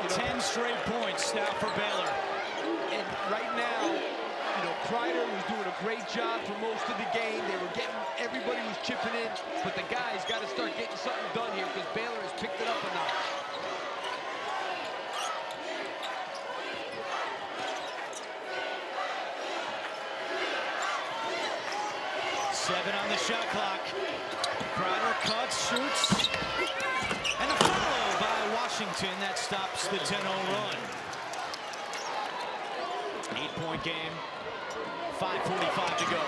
10 straight points now for Baylor. And right now, you know, Kreider was doing a great job for most of the game. They were getting, everybody was chipping in, but the guys got to start getting something done here because Baylor has picked it up a notch. Seven on the shot clock. Kreider cuts, shoots, and a follow by Washington that stops the 10-0 run. 8-point game, 5:45 to go.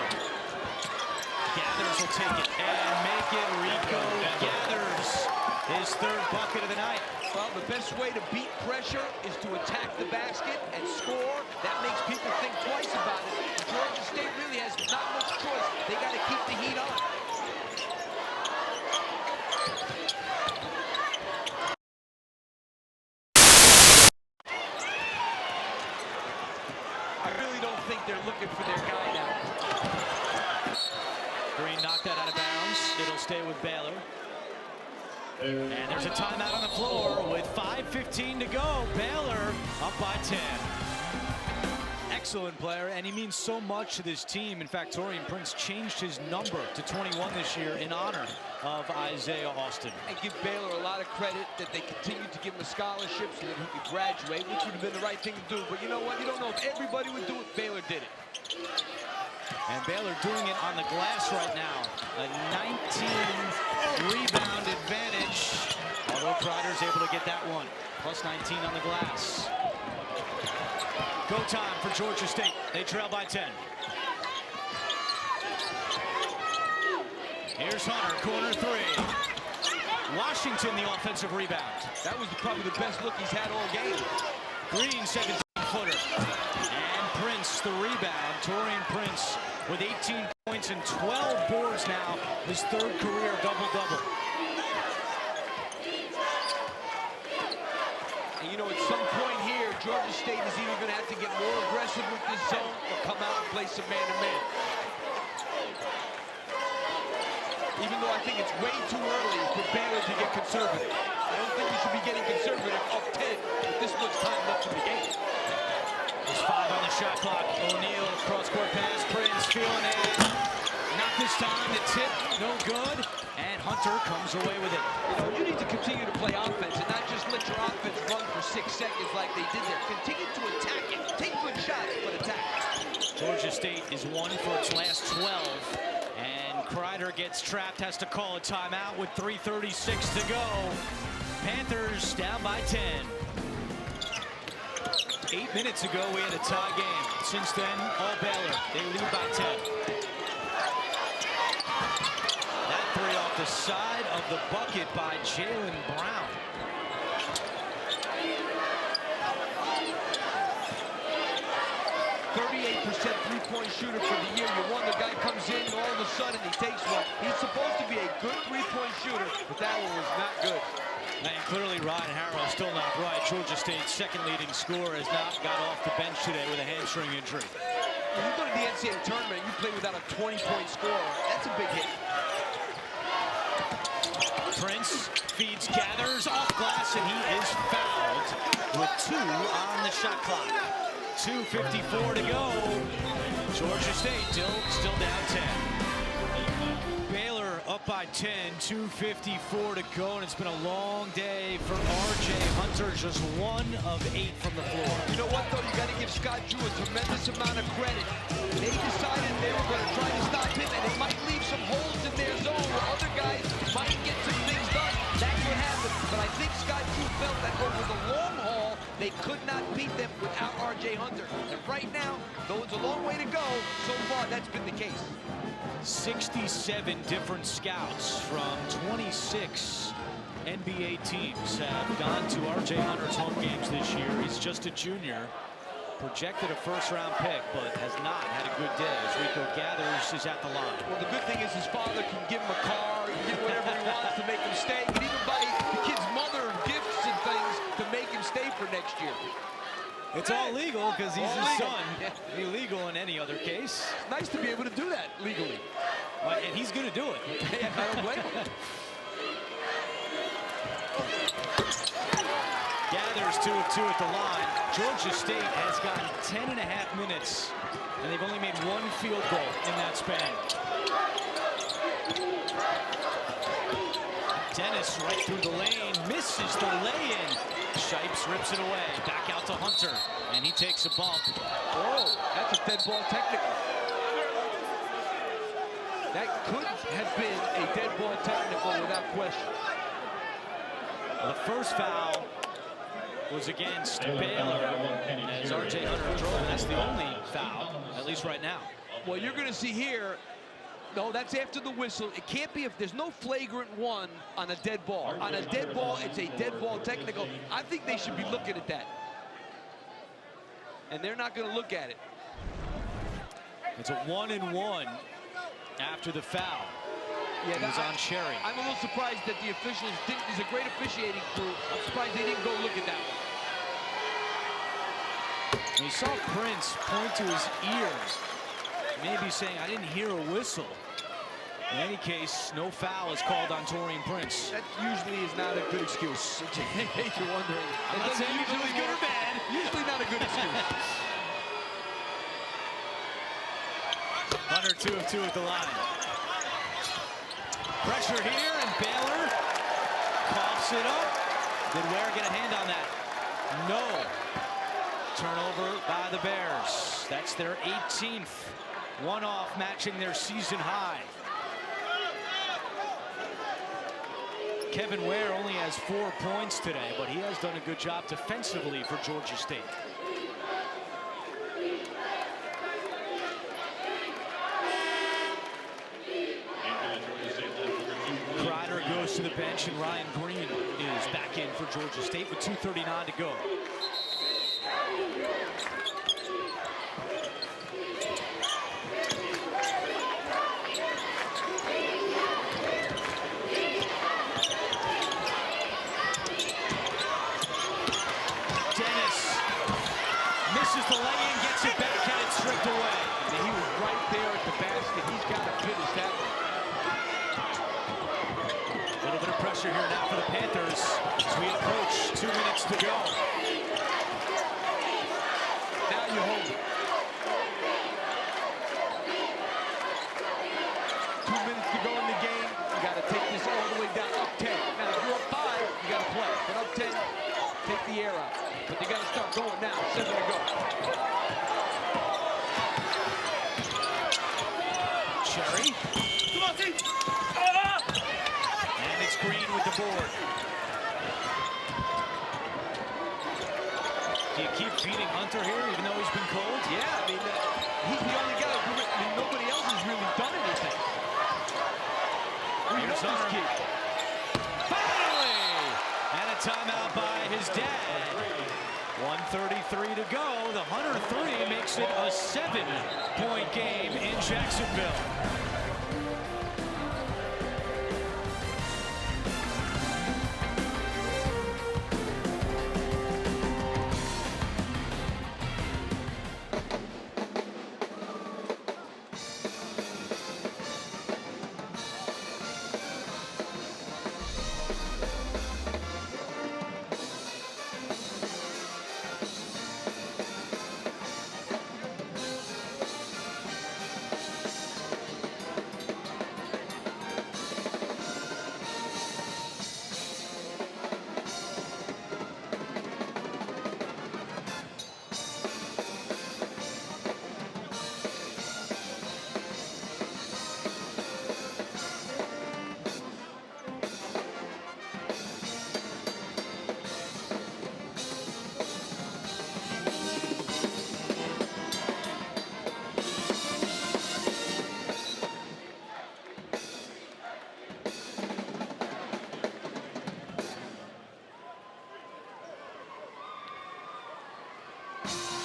Gathers will take it and make it. Rico Gathers his third bucket of the night. Well, the best way to beat pressure is to attack the basket and score. That makes people think twice about it. Georgia State really has not much choice. They got to keep the heat on. I really don't think they're looking for their guy now. Green knocked that out of bounds. It'll stay with Baylor. And there's a timeout on the floor with 5:15 to go. Baylor up by 10. Excellent player, and he means so much to this team. In fact, Torian Prince changed his number to 21 this year in honor of Isaiah Austin. And give Baylor a lot of credit that they continued to give him a scholarship so that he could graduate, which would have been the right thing to do. But you know what? You don't know if everybody would do it. Baylor did it. And Baylor doing it on the glass right now. A 19-rebound advantage. Although Kreider's able to get that one. Plus 19 on the glass. Go time for Georgia State. They trail by 10. Here's Hunter, corner three. Washington, the offensive rebound. That was probably the best look he's had all game. Green, 17-footer. And Prince, the rebound. Torian Prince with 18 points and 12 boards now. His third career double-double. And you know, at some point here, Georgia State is either going to have to get more aggressive with this zone or come out and play some man-to-man. Even though I think it's way too early for Baylor to get conservative. I don't think you should be getting conservative up 10 with this much time left in the game. There's 5 on the shot clock. O'Neal, cross-court pass. Prince feeling it. Not this time. The tip, no good. And Hunter comes away with it. You know, you need to continue to play offense and not just let your offense run for 6 seconds like they did there. Continue to attack it. Take good shots, but attack it. Georgia State is 1 for its last 12. And Kreider gets trapped, has to call a timeout with 3:36 to go. Panthers down by 10. 8 minutes ago, we had a tie game. Since then, all Baylor. They lead by 10. That three off the side of the bucket by Jalen Brown. Three-point shooter for the year. You won, the guy comes in and all of a sudden he takes one. He's supposed to be a good three-point shooter, but that one was not good. And clearly Ryan Harrell's still not right. Georgia State's second leading scorer has not got off the bench today with a hamstring injury. When you go to the NCAA tournament, you play without a 20-point scorer. That's a big hit. Prince feeds, gathers off glass, and he is fouled with 2 on the shot clock. 2:54 to go. Georgia State still down 10. Baylor up by 10, 2:54 to go, and it's been a long day for R.J. Hunter, just 1 of 8 from the floor. You know what, though? You got to give Scott Drew a tremendous amount of credit. They decided they were going to try to stop him, and it might leave some holes in their zone where other guys might get some things done. That's what happened. But I think Scott Drew felt that over the long haul, they could not beat them without R.J. Hunter. And right now, though it's a long way to go, so far that's been the case. 67 different scouts from 26 NBA teams have gone to R.J. Hunter's home games this year. He's just a junior, projected a first-round pick, but has not had a good day as Rico Gathers is at the line. Well, the good thing is his father can give him a car, he can get whatever he wants to make him stay. He can even buy the kid's mother gifts and things to make him stay for next year. It's all legal because he's his legal. son. Yeah. Illegal in any other case. It's nice to be able to do that legally. And he's going to do it. Yeah, I don't blame him. Gathers 2 of 2 at the line. Georgia State has gotten 10.5 minutes, and they've only made 1 field goal in that span. Dennis right through the lane, misses the lay-in. Shipes rips it away, back out to Hunter, and he takes a bump. Oh, that's a dead ball technical. That could have been a dead ball technical without question. The first foul was against Baylor as R.J. Hunter drove, and that's the only foul, at least right now. Well, you're going to see here, no, that's after the whistle. It can't be if there's no flagrant one on a dead ball. On a dead ball, it's a dead ball technical. I think they should be looking at that. And they're not going to look at it. It's a 1-and-1 after the foul. Yeah, It was on Cherry. I'm a little surprised that the officials didn't. There's a great officiating crew. I'm surprised they didn't go look at that one. We saw Prince point to his ears, maybe saying, I didn't hear a whistle. In any case, no foul is called on Taurean Prince. That usually is not a good excuse. In case you're wondering. I'm not saying it was good or bad. Usually not a good excuse. Hunter 2 of 2 at the line. Pressure here, and Baylor coughs it up. Did Ware get a hand on that? No. Turnover by the Bears. That's their 18th. 1 off, matching their season high. Kevin Ware only has 4 points today, but he has done a good job defensively for Georgia State. Kreider goes to the bench, and Ryan Green is back in for Georgia State with 2:39 to go. Misses the lay-in, gets it back, and it's stripped away. And he was right there at the basket. He's got to finish that one. A little bit of pressure here now for the Panthers as we approach 2 minutes to go. Now you hold it. 2 minutes to go in the game. You got to take this all the way down, up 10. Now, if you're up 5, you got to play. But up 10, take the air out. But they got to start going now. 7 to go. Cherry. Come on, team. And it's Green with the board. Do you keep feeding Hunter here, even though he's been cold? Yeah, I mean, he's the only guy. I mean, nobody else has really done anything. We know this kid. Finally! And a timeout by his dad. 1:33 to go. The Hunter 3 makes it a 7-point game in Jacksonville.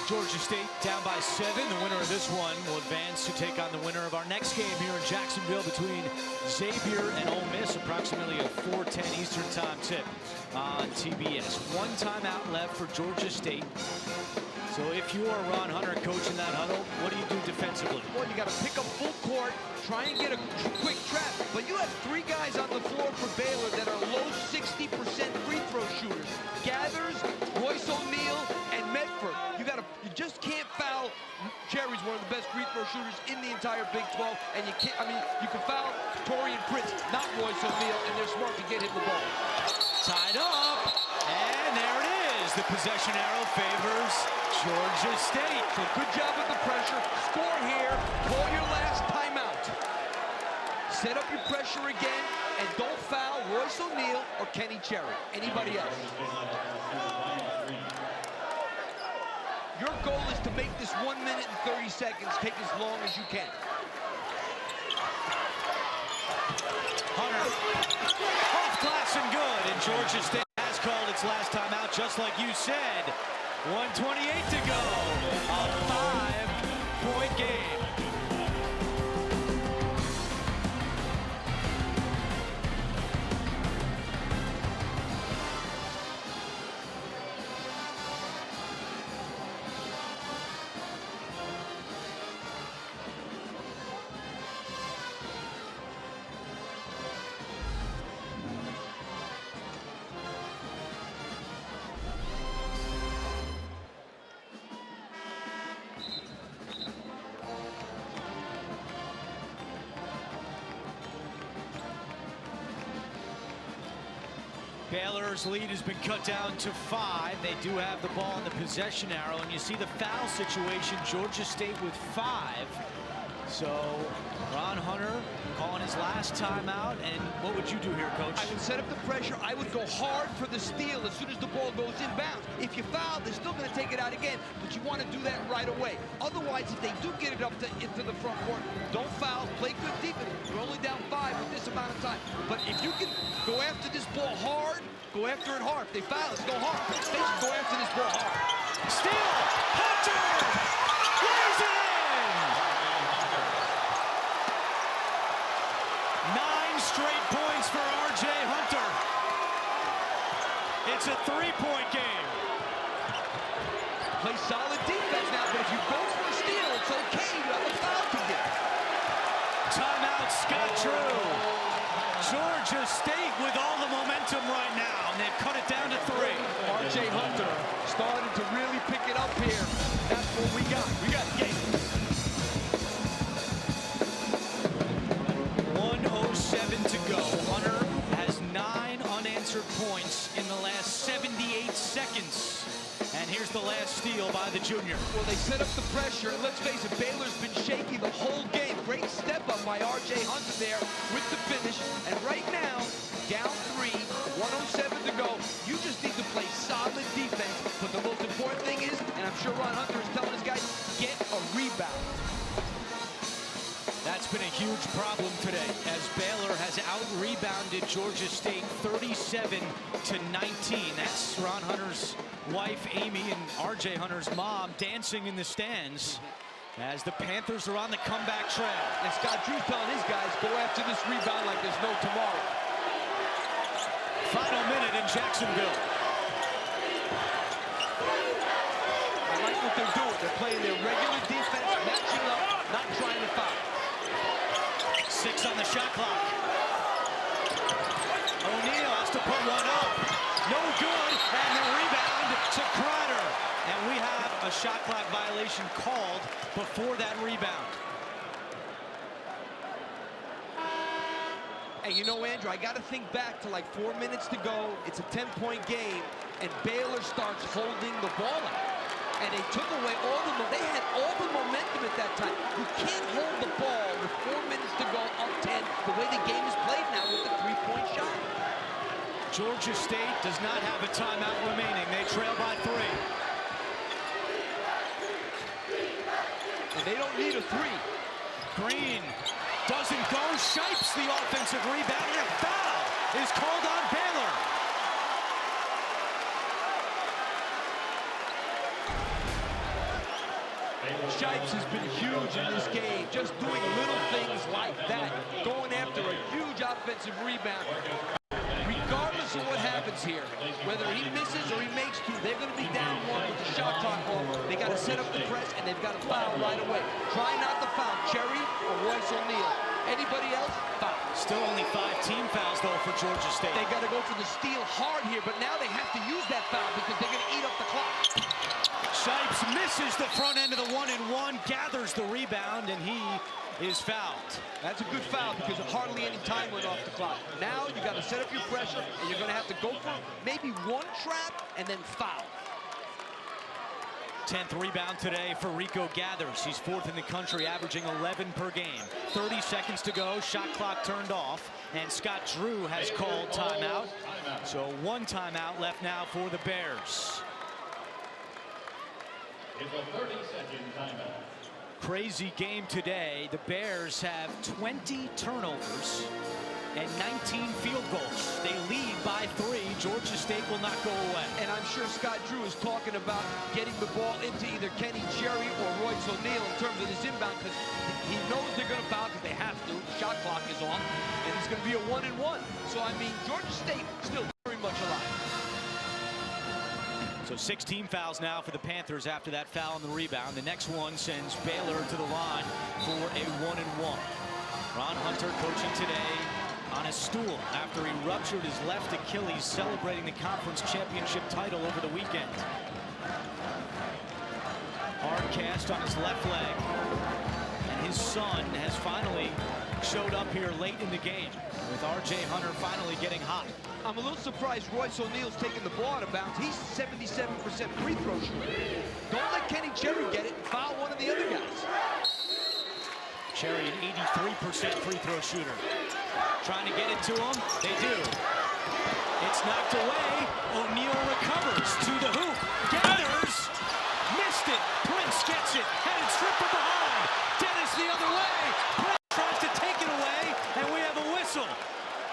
Georgia State down by 7. The winner of this one will advance to take on the winner of our next game here in Jacksonville between Xavier and Ole Miss. Approximately a 4:10 Eastern time tip on TBS. One timeout left for Georgia State. So if you are Ron Hunter coaching that huddle, what do you do defensively? Well, you got to pick up full court, try and get a quick trap. But you have 3 guys on the floor for Baylor that are low 60% free throw shooters. Gathers, Royce O'Neal, and Medford. You just can't foul. Cherry's one of the best free throw shooters in the entire Big 12, and you can't. I mean, you can foul Torian Prince, not Royce O'Neal, and they're smart to get him the ball. Tied up, and there it is. The possession arrow favors Georgia State. So good job with the pressure. Score here. Call your last timeout. Set up your pressure again, and don't foul Royce O'Neal or Kenny Cherry. Anybody else. Your goal is to make this 1 minute and 30 seconds take as long as you can. Hunter, off glass and good, and Georgia State has called its last timeout, just like you said. 1:28 to go, a 5-point game. Baylor's lead has been cut down to 5. They do have the ball in the possession arrow, and you see the foul situation. Georgia State with 5. So Ron Hunter calling his last timeout. And what would you do here, Coach? I would set up the pressure. I would go hard for the steal as soon as the ball goes inbounds. If you foul, they're still going to take it out again, but you want to do that right away. Otherwise, if they do get it up into the front court, don't foul, play good defense. You're only down 5 with this amount of time. But if you can go after this ball hard, go after it hard. If they foul, let's go hard. They should go after this ball hard. Steal! Hunter! Lays it in! 9 straight points for R.J. Hunter. It's a 3-point game. Play solid defense now, but if you go for a steal, it's okay. You have a foul to get. Timeout, Scott Drew. Georgia State with all the momentum right now, and they've cut it down to 3. R.J. Hunter starting to really pick it up here. That's what we got. We got a game. 1:07 to go. Hunter has 9 unanswered points in the last 78 seconds. And here's the last steal by the junior. Well, they set up the pressure, and let's face it, Baylor's been shaky the whole game. Great step up by R.J. Hunter there with the finish. And right now, down 3, 1:07 to go. You just need to play solid defense. But the most important thing is, and I'm sure Ron Hunter is telling his guys, get a rebound. That's been a huge problem today, as Baylor has out-rebounded Georgia State 37-19. That's Ron Hunter's wife, Amy, and R.J. Hunter's mom dancing in the stands as the Panthers are on the comeback trail. And Scott Drew's telling his guys, go after this rebound like there's no tomorrow. Final minute in Jacksonville. I like what they're doing. They're playing their regular defense, matching up, not trying to foul. 6 on the shot clock. O'Neal has to put one up. No good, and the rebound to Crowder. And we have a shot clock violation called before that rebound. And you know, Andrew, I got to think back to like 4 minutes to go. It's a 10-point game, and Baylor starts holding the ball out. And they took away they had all the momentum at that time. You can't hold the ball with 4 minutes to go up 10 the way the game is played now with the 3-point shot. Georgia State does not have a timeout remaining. They trail by 3. And they don't need a 3. Green Doesn't go. Shipes the offensive rebound, and a foul is called on Baylor. Shipes has been huge in this game, just doing little things like that, going after a huge offensive rebound. Regardless of what happens here, whether he misses or he makes two, they're going to be down one with the shot clock off. They got to set up the press, and they've got to foul right away. Try not to foul Cherry or Royce O'Neal. Anybody else, foul. Still only 5 team fouls, though, for Georgia State. They got to go for the steal hard here, but now they have to use that foul because they're going to eat up the clock. Shipes misses the front end of the 1-and-1, gathers the rebound, and he is fouled. That's a good foul because hardly any time went off the clock. Now you got to set up your pressure, and you're going to have to go for maybe one trap and then foul. 10th rebound today for Rico Gathers. He's 4th in the country, averaging 11 per game. 30 seconds to go, shot clock turned off, and Scott Drew has called timeout. So 1 timeout left now for the Bears. It's a 30-second timeout. Crazy game today. The Bears have 20 turnovers and 19 field goals. They lead by 3. Georgia State will not go away. And I'm sure Scott Drew is talking about getting the ball into either Kenny Cherry or Royce O'Neal in terms of this inbound, because he knows they're going to foul because they have to. Shot clock is on, and it's going to be a 1-and-1. So, I mean, Georgia State still very much alive. So 6 team fouls now for the Panthers after that foul on the rebound. The next one sends Baylor to the line for a 1-and-1. Ron Hunter coaching today on a stool after he ruptured his left Achilles, celebrating the conference championship title over the weekend. Hard cast on his left leg, and his son has finally showed up here late in the game, with R.J. Hunter finally getting hot. I'm a little surprised Royce O'Neal's taking the ball out of bounds. He's 77% free throw shooter. Don't let Kenny Cherry get it and foul one of the other guys. Cherry, an 83% free throw shooter. Trying to get it to him. They do. It's knocked away. O'Neal recovers to the hoop. Gathers. Missed it. Prince gets it. Headed strip from behind. Dennis the other way. Prince tries to take it away, and we have a whistle.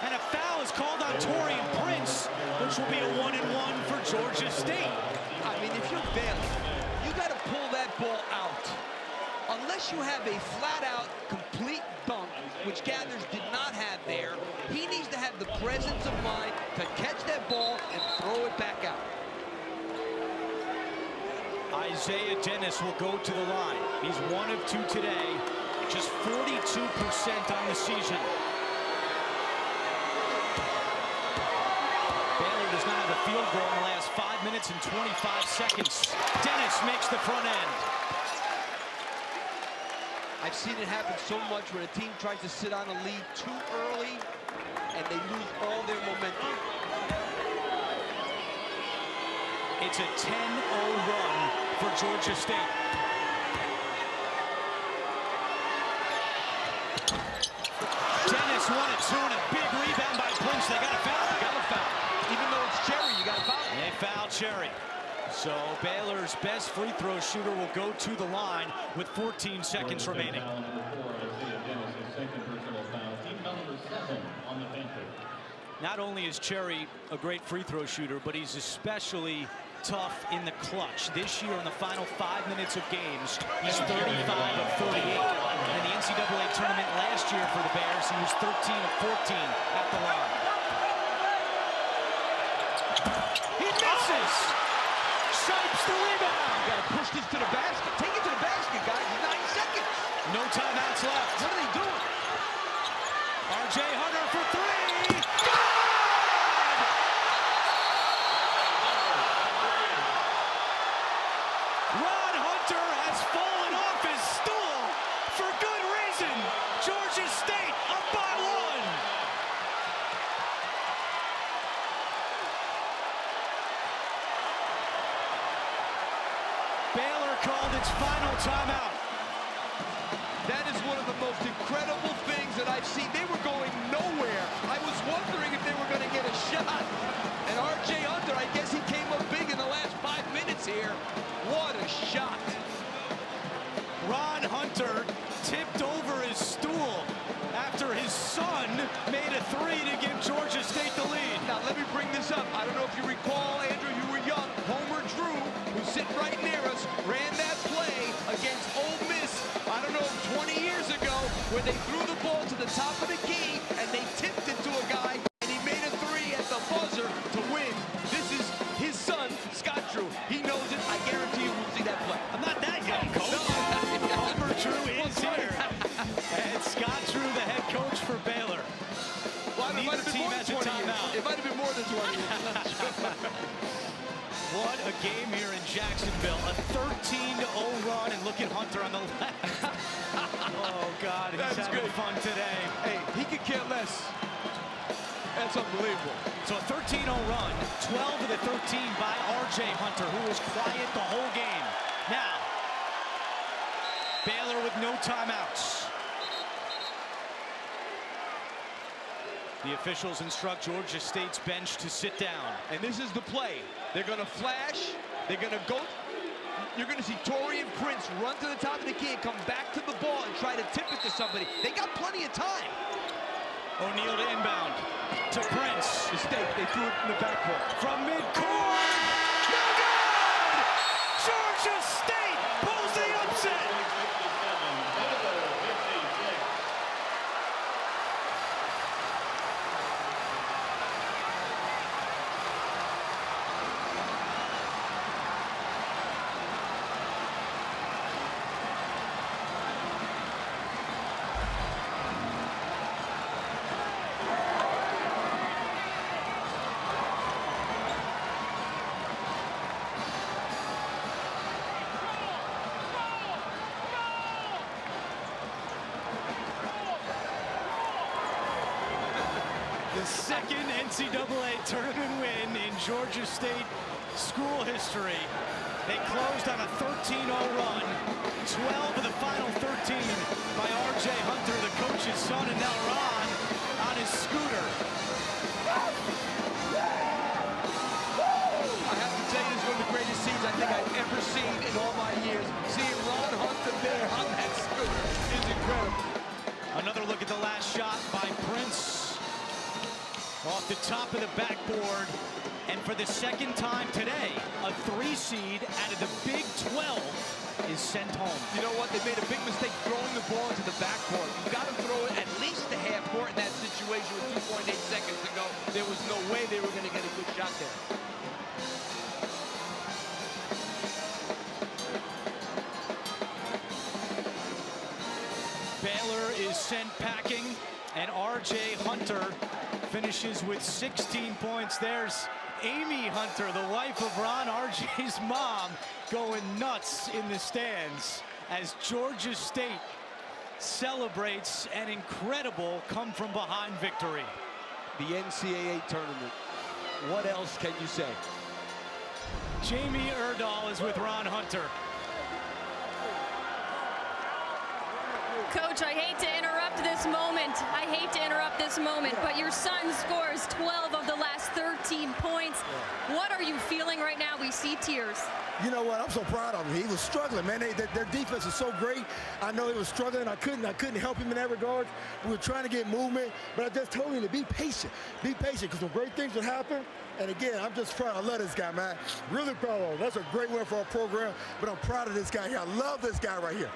And a foul is called on Taurean Prince, which will be a 1-and-1 for Georgia State. I mean, if you're Baylor, you got to pull that ball out. Unless you have a flat-out, complete dunk, which Gathers did not have there, he needs to have the presence of mind to catch that ball and throw it back out. Isaiah Dennis will go to the line. He's 1 of 2 today, just 42% on the season. Baylor does not have a field goal in the last 5 minutes and 25 seconds. Dennis makes the front end. I've seen it happen so much when a team tries to sit on a lead too early and they lose all their momentum. It's a 10-0 run for Georgia State. Dennis 1 of 2 and a big rebound by Prince. They got a foul. Got a foul. Even though it's Cherry, you got to foul. They foul Cherry. So Baylor's best free throw shooter will go to the line with 14 seconds remaining. Not only is Cherry a great free throw shooter, but he's especially tough in the clutch. This year, in the final 5 minutes of games, he's 35 of 38. In the NCAA tournament last year for the Bears, he was 13 of 14 at the line. He misses! Shipes the rebound! You got to push this to the basket. Take it to the basket, guys. 9 seconds. No timeouts left. What are they doing? R.J. Hunter for 3. Ron Hunter has fallen off his stool for good reason. Georgia State up by 1. Baylor called its final timeout. That is one of the most incredible things that I've seen. They were going nowhere. I was wondering if they were going to get a shot. And R.J. Hunter, I guess he came up big in the last 5 minutes here. What a shot. Ron Hunter tipped over his stool sitting right near us, ran that play against Ole Miss, I don't know, 20 years ago, where they threw the ball to the top of the key and they tipped it to a guy and he made a three at the buzzer to win. This is his son, Scott Drew. He knows it. I guarantee you we'll see that play. I'm not that young, coach. Homer Drew is here. And Scott Drew, the head coach for Baylor. Well, it might have been more than 20 years. It might have been more than 20 years. What a game here in Jacksonville. A 13-0 run, and look at Hunter on the left. Oh, God, he's having fun today. Hey, he could care less. That's unbelievable. So a 13-0 run, 12 of the 13 by R.J. Hunter, who was quiet the whole game. Now, Baylor with no timeouts. The officials instruct Georgia State's bench to sit down. And this is the play. They're going to flash. They're going to go. You're going to see Torian Prince run to the top of the key and come back to the ball and try to tip it to somebody. They got plenty of time. O'Neal to inbound. To Prince. Mistake. They threw it in the backcourt. From midcourt. No good! Georgia State pulls the upset. The second NCAA tournament win in Georgia State school history. They closed on a 13-0 run. 12 of the final 13 by R.J. Hunter, the coach's son, and now Ron on his scooter. I have to tell you, this is one of the greatest scenes I think I've ever seen in all my years. Seeing Ron Hunter there on that scooter is incredible. Another look at the last shot by Prince. Off the top of the backboard, and for the second time today, a 3 seed out of the Big 12 is sent home. You know what? They made a big mistake throwing the ball into the backcourt. You got to throw it at least the half court in that situation with 2.8 seconds to go. There was no way they were going to get a good shot there. Baylor is sent packing, and R.J. Hunter finishes with 16 points. There's Amy Hunter, the wife of Ron, R.J.'s mom, going nuts in the stands as Georgia State celebrates an incredible come-from-behind victory. The NCAA tournament. What else can you say? Jamie Erdahl is with Ron Hunter. Coach, I hate to interrupt this moment. But your son scores 12 of the last 13 points. What are you feeling right now? We see tears. You know what? I'm so proud of him. He was struggling, man. Their defense is so great. I know he was struggling. I couldn't help him in that regard. We were trying to get movement, but I just told him to be patient. Be patient, because some great things would happen. And again, I'm just proud. I love this guy, man. Really proud of him. That's a great win for our program, but I'm proud of this guy here. I love this guy right here.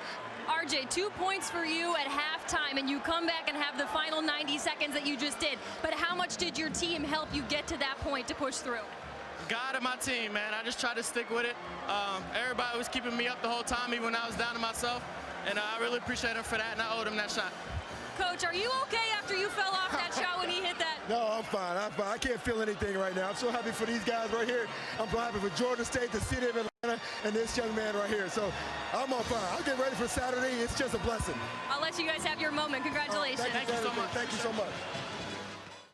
RJ, 2 points for you at halftime, and you come back and have the final 90 seconds that you just did. But how much did your team help you get to that point to push through? God and my team, man. I just tried to stick with it. Everybody was keeping me up the whole time, even when I was down to myself. And I really appreciate him for that, and I owed him that shot. Coach, are you okay after you fell off that shot when he hit that? No, I'm fine. I can't feel anything right now. I'm so happy for these guys right here. I'm so happy for Georgia State, the city of Atlanta, and this young man right here. So I'm on fire. I'll get ready for Saturday. It's just a blessing. I'll let you guys have your moment. Congratulations. Thank you so much.